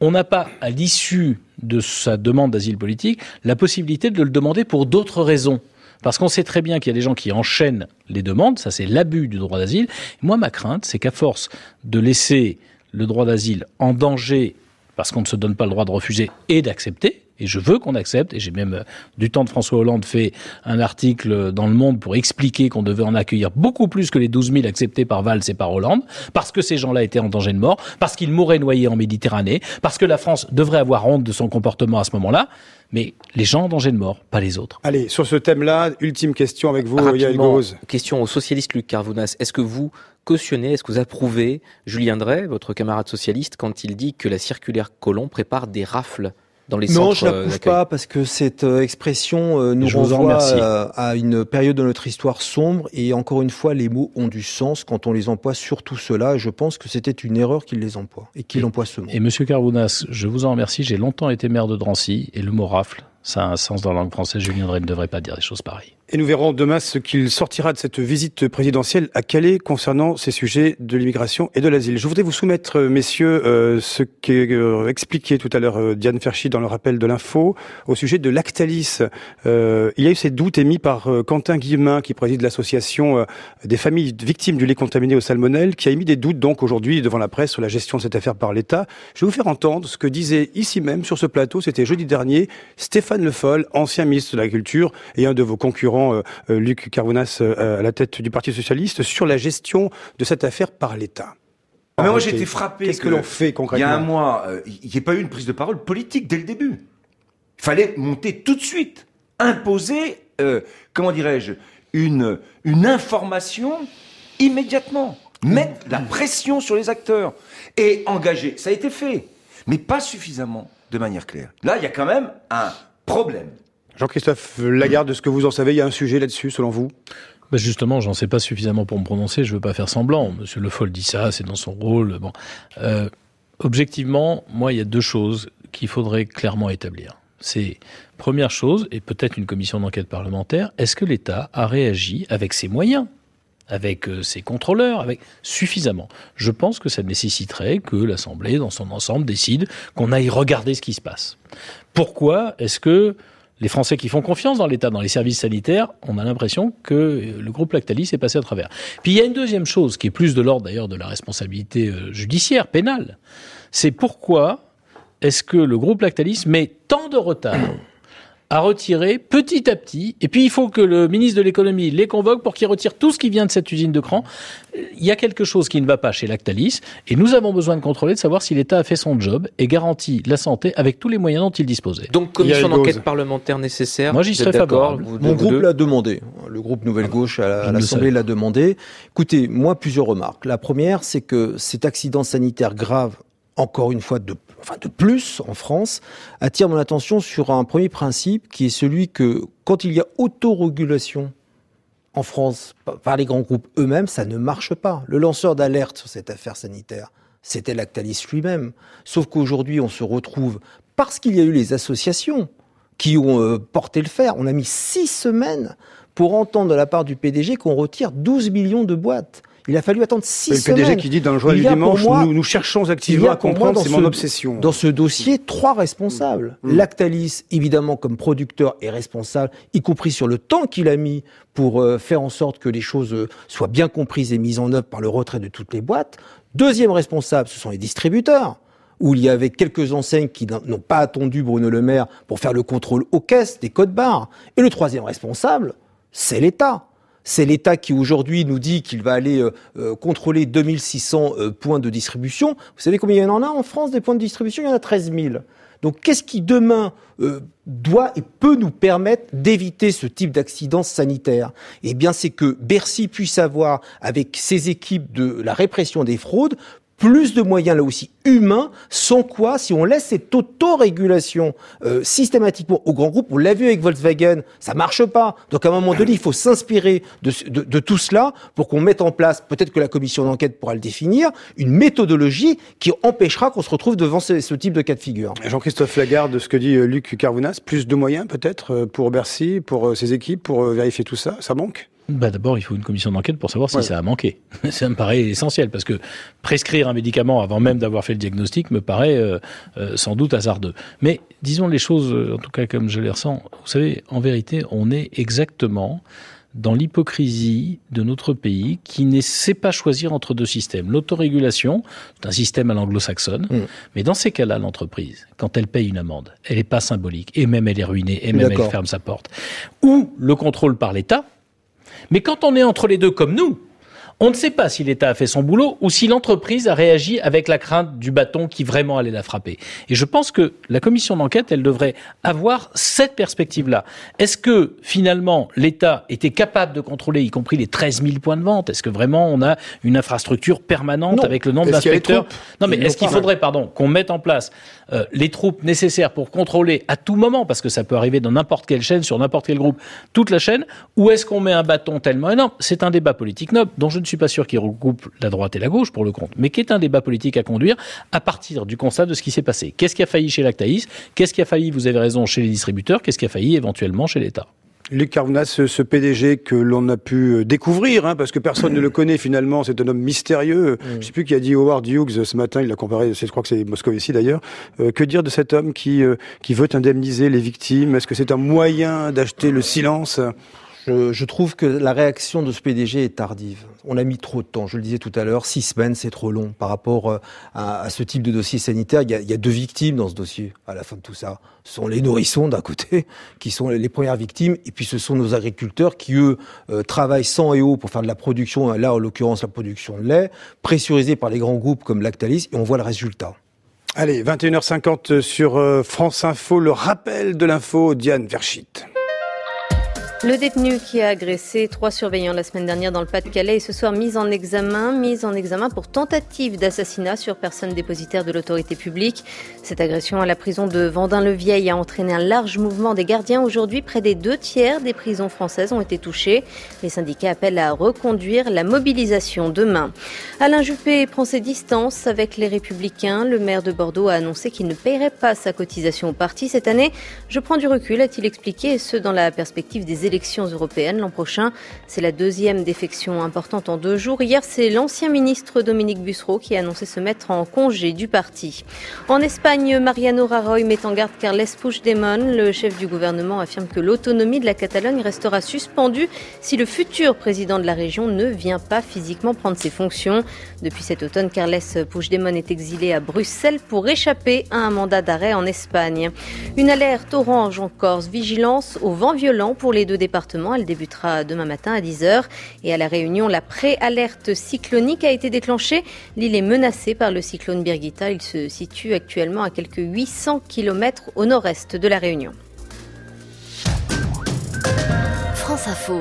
on n'a pas, à l'issue de sa demande d'asile politique, la possibilité de le demander pour d'autres raisons. Parce qu'on sait très bien qu'il y a des gens qui enchaînent les demandes, ça c'est l'abus du droit d'asile. Moi, ma crainte, c'est qu'à force de laisser le droit d'asile en danger, parce qu'on ne se donne pas le droit de refuser et d'accepter, et je veux qu'on accepte, et j'ai même, du temps de François Hollande, fait un article dans Le Monde pour expliquer qu'on devait en accueillir beaucoup plus que les 12 000 acceptés par Valls et par Hollande, parce que ces gens-là étaient en danger de mort, parce qu'ils mouraient noyés en Méditerranée, parce que la France devrait avoir honte de son comportement à ce moment-là, mais les gens en danger de mort, pas les autres. Allez, sur ce thème-là, ultime question avec vous, Yael Gauze. Question au socialiste Luc Carvounas. Est-ce que vous cautionnez, est-ce que vous approuvez Julien Drey, votre camarade socialiste, quand il dit que la circulaire Collomb prépare des rafles dans les centres d'accueil? Non, je l'approuve pas, parce que cette expression nous renvoie à une période de notre histoire sombre, et encore une fois, les mots ont du sens quand on les emploie, surtout ceux-là, et je pense que c'était une erreur qu'il les emploie, et qu'il emploie ce mot. Et Monsieur Carvounas, je vous en remercie, j'ai longtemps été maire de Drancy, et le mot rafle, ça a un sens dans la langue française, Julien Drey ne devrait pas dire des choses pareilles. Et nous verrons demain ce qu'il sortira de cette visite présidentielle à Calais concernant ces sujets de l'immigration et de l'asile. Je voudrais vous soumettre, messieurs, ce qu'expliquait tout à l'heure Diane Ferchy dans le rappel de l'info au sujet de Lactalis. Il y a eu ces doutes émis par Quentin Guillemin, qui préside l'association des familles victimes du lait contaminé au salmonelle, qui a émis des doutes donc aujourd'hui devant la presse sur la gestion de cette affaire par l'État. Je vais vous faire entendre ce que disait ici même sur ce plateau, c'était jeudi dernier, Stéphane Le Foll, ancien ministre de l'Agriculture et un de vos concurrents, Luc Carvounas, à la tête du Parti Socialiste, sur la gestion de cette affaire par l'État. Mais moi j'ai été frappé. Qu'est-ce que l'on fait concrètement ? Il y a un mois, il n'y ait pas eu une prise de parole politique dès le début. Il fallait monter tout de suite, imposer, comment dirais-je, une information immédiatement, mettre la pression sur les acteurs et engager. Ça a été fait, mais pas suffisamment de manière claire. Là, il y a quand même un problème. Jean-Christophe Lagarde, de ce que vous en savez, il y a un sujet là-dessus, selon vous ? Justement, j'en sais pas suffisamment pour me prononcer, je veux pas faire semblant. Monsieur Le Foll dit ça, c'est dans son rôle. Bon. Objectivement, moi, il y a deux choses qu'il faudrait clairement établir. C'est, première chose, et peut-être une commission d'enquête parlementaire, est-ce que l'État a réagi avec ses moyens, avec ses contrôleurs, suffisamment? Je pense que ça nécessiterait que l'Assemblée, dans son ensemble, décide qu'on aille regarder ce qui se passe. Pourquoi est-ce que les Français qui font confiance dans l'État, dans les services sanitaires, on a l'impression que le groupe Lactalis est passé à travers. Puis il y a une deuxième chose, qui est plus de l'ordre d'ailleurs de la responsabilité judiciaire, pénale. C'est pourquoi est-ce que le groupe Lactalis met tant de retard à retirer petit à petit, et puis il faut que le ministre de l'économie les convoque pour qu'ils retirent tout ce qui vient de cette usine de Cran. Il y a quelque chose qui ne va pas chez Lactalis, et nous avons besoin de contrôler, de savoir si l'État a fait son job et garantit la santé avec tous les moyens dont il disposait. Donc commission d'enquête parlementaire nécessaire. Moi j'y serais favorable. Mon groupe l'a demandé. Le groupe Nouvelle Gauche à l'Assemblée l'a demandé. Écoutez, moi plusieurs remarques. La première, c'est que cet accident sanitaire grave, encore une fois de plus en France, attire mon attention sur un premier principe qui est celui que quand il y a autorégulation en France par les grands groupes eux-mêmes, ça ne marche pas. Le lanceur d'alerte sur cette affaire sanitaire, c'était Lactalis lui-même. Sauf qu'aujourd'hui, on se retrouve, parce qu'il y a eu les associations qui ont porté le fer, on a mis 6 semaines pour entendre de la part du PDG qu'on retire 12 millions de boîtes. Il a fallu attendre 6 semaines. Le PDG qui dit dans le journal du dimanche, nous cherchons activement à comprendre, c'est mon obsession. Dans ce dossier, 3 responsables. Lactalis, évidemment, comme producteur est responsable, y compris sur le temps qu'il a mis pour faire en sorte que les choses soient bien comprises et mises en œuvre par le retrait de toutes les boîtes. Deuxième responsable, ce sont les distributeurs, où il y avait quelques enseignes qui n'ont pas attendu Bruno Le Maire pour faire le contrôle aux caisses des codes barres. Et le troisième responsable, c'est l'État. C'est l'État qui aujourd'hui nous dit qu'il va aller contrôler 2600 points de distribution. Vous savez combien il y en a en France des points de distribution? Il y en a 13 000. Donc qu'est-ce qui demain doit et peut nous permettre d'éviter ce type d'accident sanitaire? Eh bien c'est que Bercy puisse avoir, avec ses équipes de la répression des fraudes, plus de moyens là aussi humains, sans quoi, si on laisse cette autorégulation systématiquement aux grands groupes, on l'a vu avec Volkswagen, ça marche pas. Donc à un moment donné, il faut s'inspirer de tout cela pour qu'on mette en place, peut-être que la commission d'enquête pourra le définir, une méthodologie qui empêchera qu'on se retrouve devant ce type de cas de figure. Jean-Christophe Lagarde, ce que dit Luc Carvounas, plus de moyens peut-être pour Bercy, pour ses équipes, pour vérifier tout ça, ça manque? D'abord, il faut une commission d'enquête pour savoir si ça a manqué. Ça me paraît essentiel, parce que prescrire un médicament avant même d'avoir fait le diagnostic me paraît sans doute hasardeux. Mais disons les choses, en tout cas comme je les ressens, vous savez, en vérité, on est exactement dans l'hypocrisie de notre pays qui ne sait pas choisir entre 2 systèmes. L'autorégulation, c'est un système à l'anglo-saxonne, mais dans ces cas-là, l'entreprise, quand elle paye une amende, elle n'est pas symbolique, et même elle est ruinée, et même elle ferme sa porte. Ou le contrôle par l'État. Mais quand on est entre les deux comme nous, on ne sait pas si l'État a fait son boulot ou si l'entreprise a réagi avec la crainte du bâton qui vraiment allait la frapper. Et je pense que la commission d'enquête, elle devrait avoir cette perspective-là. Est-ce que, finalement, l'État était capable de contrôler, y compris les 13 000 points de vente? Est-ce que vraiment on a une infrastructure permanente avec le nombre d'inspecteurs? Non, mais est-ce qu'il faudrait, qu'on mette en place les troupes nécessaires pour contrôler à tout moment, parce que ça peut arriver dans n'importe quelle chaîne, sur n'importe quel groupe, toute la chaîne, ou est-ce qu'on met un bâton tellement énorme? C'est un débat politique noble, dont je ne suis pas sûr qu'il regroupe la droite et la gauche pour le compte, mais qui est un débat politique à conduire à partir du constat de ce qui s'est passé. Qu'est-ce qui a failli chez Lactalis? Qu'est-ce qui a failli, vous avez raison, chez les distributeurs? Qu'est-ce qui a failli éventuellement chez l'État? Luc Carvounas, ce PDG que l'on a pu découvrir, parce que personne ne le connaît finalement, c'est un homme mystérieux. Je ne sais plus qui a dit Howard Hughes ce matin, il l'a comparé, je crois que c'est Moscovici d'ailleurs. Que dire de cet homme qui veut indemniser les victimes? Est-ce que c'est un moyen d'acheter le silence? Je trouve que la réaction de ce PDG est tardive. On a mis trop de temps, je le disais tout à l'heure, 6 semaines c'est trop long par rapport à ce type de dossier sanitaire. Il y a 2 victimes dans ce dossier à la fin de tout ça. Ce sont les nourrissons d'un côté, qui sont les premières victimes, et puis ce sont nos agriculteurs qui, eux, travaillent sang et eau pour faire de la production, là en l'occurrence la production de lait, pressurisés par les grands groupes comme Lactalis, et on voit le résultat. Allez, 21h50 sur France Info, le rappel de l'info, Diane Verschit. Le détenu qui a agressé 3 surveillants la semaine dernière dans le Pas-de-Calais est ce soir mis en examen pour tentative d'assassinat sur personne dépositaire de l'autorité publique. Cette agression à la prison de Vendin-le-Vieil a entraîné un large mouvement des gardiens. Aujourd'hui, près des 2/3 des prisons françaises ont été touchées. Les syndicats appellent à reconduire la mobilisation demain. Alain Juppé prend ses distances avec les Républicains. Le maire de Bordeaux a annoncé qu'il ne paierait pas sa cotisation au parti cette année. Je prends du recul, a-t-il expliqué, et ce dans la perspective des élections européennes l'an prochain. C'est la 2e défection importante en 2 jours. Hier, c'est l'ancien ministre Dominique Bussereau qui a annoncé se mettre en congé du parti. En Espagne, Mariano Rajoy met en garde Carles Puigdemont. Le chef du gouvernement affirme que l'autonomie de la Catalogne restera suspendue si le futur président de la région ne vient pas physiquement prendre ses fonctions. Depuis cet automne, Carles Puigdemont est exilé à Bruxelles pour échapper à un mandat d'arrêt en Espagne. Une alerte orange en Corse, vigilance au vent violent pour les 2 départements. Elle débutera demain matin à 10h. Et à La Réunion, la pré-alerte cyclonique a été déclenchée. L'île est menacée par le cyclone Birgitta. Il se situe actuellement à quelques 800 km au nord-est de La Réunion. France Info.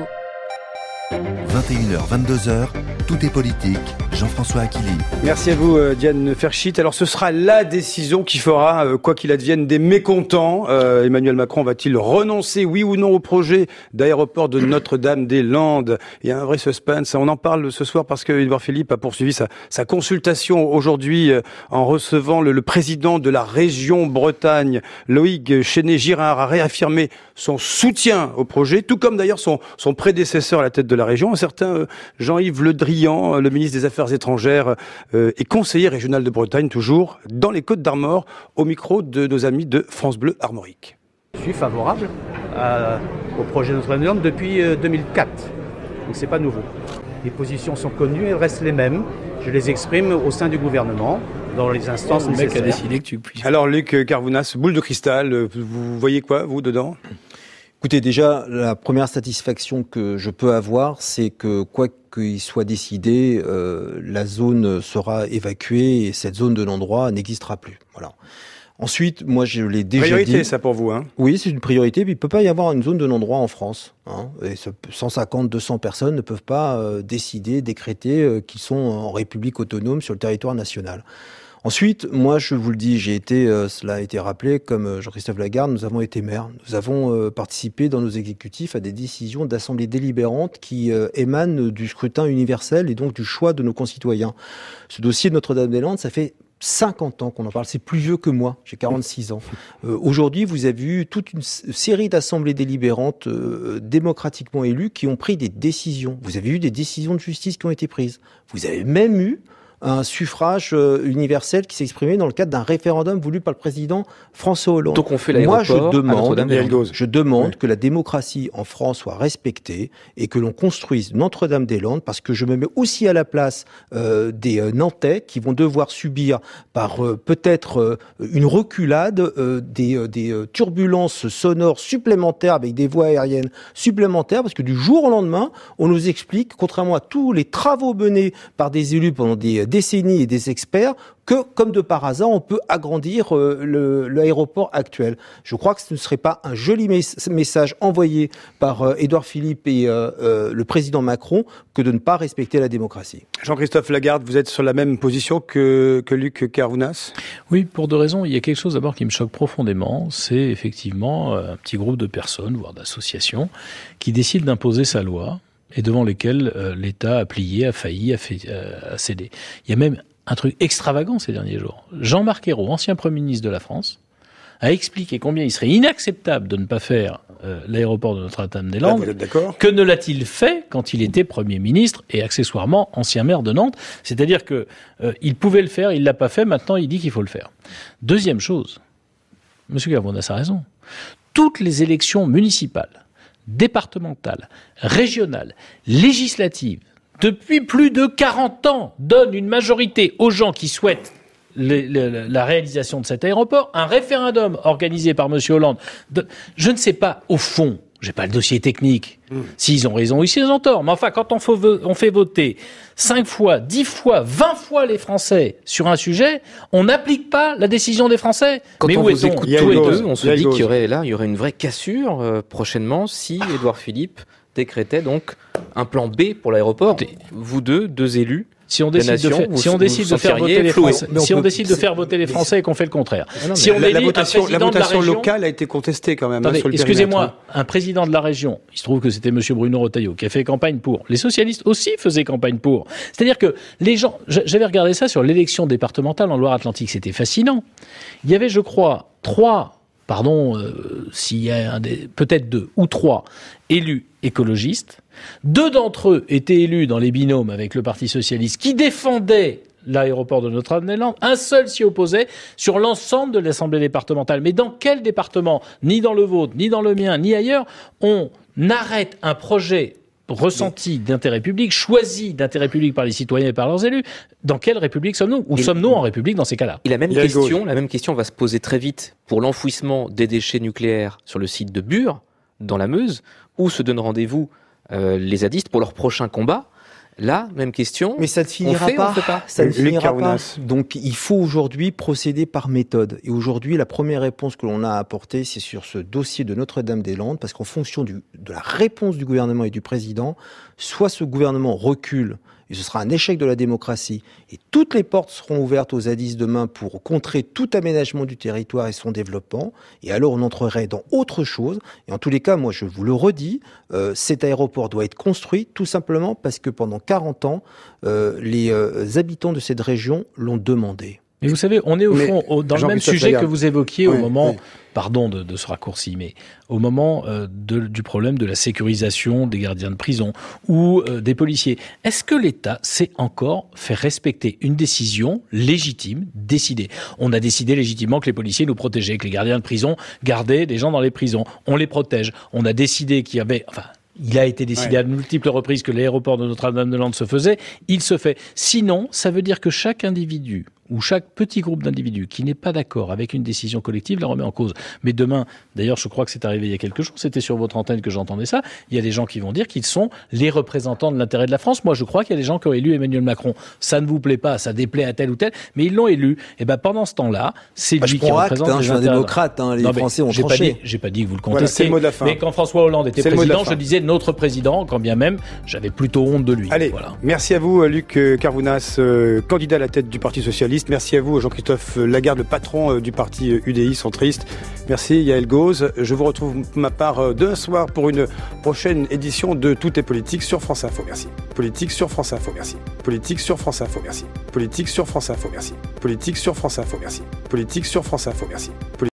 21h, 22h, tout est politique. Jean-François Aquili. Merci à vous Diane Ferchit. Alors ce sera la décision qui fera, quoi qu'il advienne, des mécontents. Emmanuel Macron va-t-il renoncer, oui ou non, au projet d'aéroport de Notre-Dame-des-Landes? Il y a un vrai suspense. On en parle ce soir parce que Édouard Philippe a poursuivi sa consultation aujourd'hui en recevant le président de la région Bretagne, Loïc Chenet-Girard, a réaffirmé son soutien au projet, tout comme d'ailleurs son prédécesseur à la tête de la région, un certain Jean-Yves Le Drian, le ministre des Affaires étrangères et conseiller régional de Bretagne, toujours dans les Côtes-d'Armor, au micro de nos amis de France Bleu Armorique. Je suis favorable au projet Notre-Dame-des-Landes depuis 2004, donc c'est pas nouveau. Les positions sont connues, elles restent les mêmes. Je les exprime au sein du gouvernement, dans les instances nécessaires. Le mec a décidé que tu puisses. Alors Luc Carvounas, boule de cristal, vous voyez quoi, vous, dedans ? Écoutez, déjà, la première satisfaction que je peux avoir, c'est que quoi qu'il soit décidé, la zone sera évacuée et cette zone de non-droit n'existera plus. Voilà. Ensuite, moi, je l'ai déjà dit. Priorité, ça, pour vous, hein ? Oui, c'est une priorité. Puis il ne peut pas y avoir une zone de non-droit en France. Et 150, 200 personnes ne peuvent pas décider, décréter qu'ils sont en République autonome sur le territoire national. Ensuite, moi, je vous le dis, cela a été rappelé, comme Jean-Christophe Lagarde, nous avons été maires. Nous avons participé dans nos exécutifs à des décisions d'assemblées délibérantes qui émanent du scrutin universel et donc du choix de nos concitoyens. Ce dossier de Notre-Dame-des-Landes, ça fait 50 ans qu'on en parle, c'est plus vieux que moi, j'ai 46 ans. Aujourd'hui, vous avez eu toute une série d'assemblées délibérantes démocratiquement élues qui ont pris des décisions. Vous avez eu des décisions de justice qui ont été prises. Vous avez même eu un suffrage universel qui s'est exprimé dans le cadre d'un référendum voulu par le président François Hollande. Donc on fait l'aéroport. Moi, je demande que la démocratie en France soit respectée et que l'on construise Notre-Dame-des-Landes, parce que je me mets aussi à la place des Nantais qui vont devoir subir par peut-être une reculade des turbulences sonores supplémentaires avec des voies aériennes supplémentaires, parce que du jour au lendemain, on nous explique, contrairement à tous les travaux menés par des élus pendant des décennies et des experts, que, comme de par hasard, on peut agrandir l'aéroport actuel. Je crois que ce ne serait pas un joli message envoyé par Édouard Philippe et le président Macron que de ne pas respecter la démocratie. Jean-Christophe Lagarde, vous êtes sur la même position que Luc Carvounas ? Oui, pour deux raisons. Il y a quelque chose d'abord qui me choque profondément, c'est effectivement un petit groupe de personnes, voire d'associations, qui décident d'imposer sa loi et devant lesquelles l'État a plié, a failli, a cédé. Il y a même un truc extravagant ces derniers jours. Jean-Marc Ayrault, ancien Premier ministre de la France, a expliqué combien il serait inacceptable de ne pas faire l'aéroport de Notre-Dame-des-Landes. Vous êtes d'accord ? Que ne l'a-t-il fait quand il était Premier ministre et accessoirement ancien maire de Nantes ? C'est-à-dire que il pouvait le faire, il l'a pas fait, maintenant il dit qu'il faut le faire. Deuxième chose, M. Carvounas a raison, toutes les élections municipales, départementales, régionales, législatives, depuis plus de 40 ans, donnent une majorité aux gens qui souhaitent la réalisation de cet aéroport, un référendum organisé par M. Hollande. Je ne sais pas, au fond, j'ai pas le dossier technique, s'ils ont raison ou s'ils ont tort, mais enfin, quand on fait voter 5 fois, 10 fois, 20 fois les Français sur un sujet, on n'applique pas la décision des Français. Quand mais on où vous est-on ? écoute tous les deux, on se dit qu'il y aurait une vraie cassure prochainement si Édouard Philippe décrétait donc un plan B pour l'aéroport. Vous deux élus. Si on décide de faire voter les Français, les Français et qu'on fait le contraire. La votation locale a été contestée quand même. Attendez, excusez-moi, un président de la région, il se trouve que c'était M. Bruno Retailleau, qui a fait campagne pour. Les socialistes aussi faisaient campagne pour. C'est-à-dire que les gens, j'avais regardé ça sur l'élection départementale en Loire-Atlantique, c'était fascinant. Il y avait, je crois, s'il y a peut-être 2 ou 3 élus écologistes. 2 d'entre eux étaient élus dans les binômes avec le Parti socialiste qui défendait l'aéroport de Notre-Dame-des-Landes. Un seul s'y opposait sur l'ensemble de l'Assemblée départementale. Mais dans quel département, ni dans le vôtre, ni dans le mien, ni ailleurs, on arrête un projet ressenti d'intérêt public, choisi d'intérêt public par les citoyens et par leurs élus? Dans quelle République sommes-nous? Ou sommes-nous en République dans ces cas-là? Et la même question va se poser très vite pour l'enfouissement des déchets nucléaires sur le site de Bure, dans la Meuse, où se donnent rendez-vous les zadistes pour leur prochain combat. Là, même question. Mais ça ne finira pas. Ça ne finira pas. Donc, il faut aujourd'hui procéder par méthode. Et aujourd'hui, la première réponse que l'on a apportée, c'est sur ce dossier de Notre-Dame-des-Landes, parce qu'en fonction de la réponse du gouvernement et du président, soit ce gouvernement recule et ce sera un échec de la démocratie. Et toutes les portes seront ouvertes aux zadistes demain pour contrer tout aménagement du territoire et son développement. Et alors on entrerait dans autre chose. Et en tous les cas, moi je vous le redis, cet aéroport doit être construit tout simplement parce que pendant 40 ans, les habitants de cette région l'ont demandé. Mais vous savez, on est au fond dans le même sujet que vous évoquiez au moment, pardon de ce raccourci, mais au moment du problème de la sécurisation des gardiens de prison ou des policiers. Est-ce que l'État sait encore faire respecter une décision légitime, décidée? On a décidé légitimement que les policiers nous protégeaient, que les gardiens de prison gardaient les gens dans les prisons. On les protège. On a décidé qu'il y avait... Il a été décidé à de multiples reprises que l'aéroport de Notre-Dame-de-Lande se faisait. Il se fait. Sinon, ça veut dire que chaque individu ou chaque petit groupe d'individus qui n'est pas d'accord avec une décision collective la remet en cause. Mais demain, d'ailleurs, je crois que c'est arrivé il y a quelques jours, c'était sur votre antenne que j'entendais ça, il y a des gens qui vont dire qu'ils sont les représentants de l'intérêt de la France. Moi, je crois qu'il y a des gens qui ont élu Emmanuel Macron. Ça ne vous plaît pas, ça déplaît à tel ou tel, mais ils l'ont élu. Et ben pendant ce temps-là, c'est lui qui représente les intérêts. Je suis un démocrate, les Français ont tranché. J'ai pas dit que vous le contestiez, mais quand François Hollande était président, je disais notre président, quand bien même, j'avais plutôt honte de lui. Allez, merci à vous, Luc Carvounas, candidat à la tête du Parti Socialiste. Merci à vous, Jean-Christophe Lagarde, le patron du parti UDI centriste. Merci, Yael Gauze. Je vous retrouve ma part demain soir pour une prochaine édition de Tout est politique sur France Info. Merci. Politique sur France Info. Merci. Politique sur France Info. Merci. Politique sur France Info. Merci. Politique sur France Info. Merci. Politique sur France Info. Merci.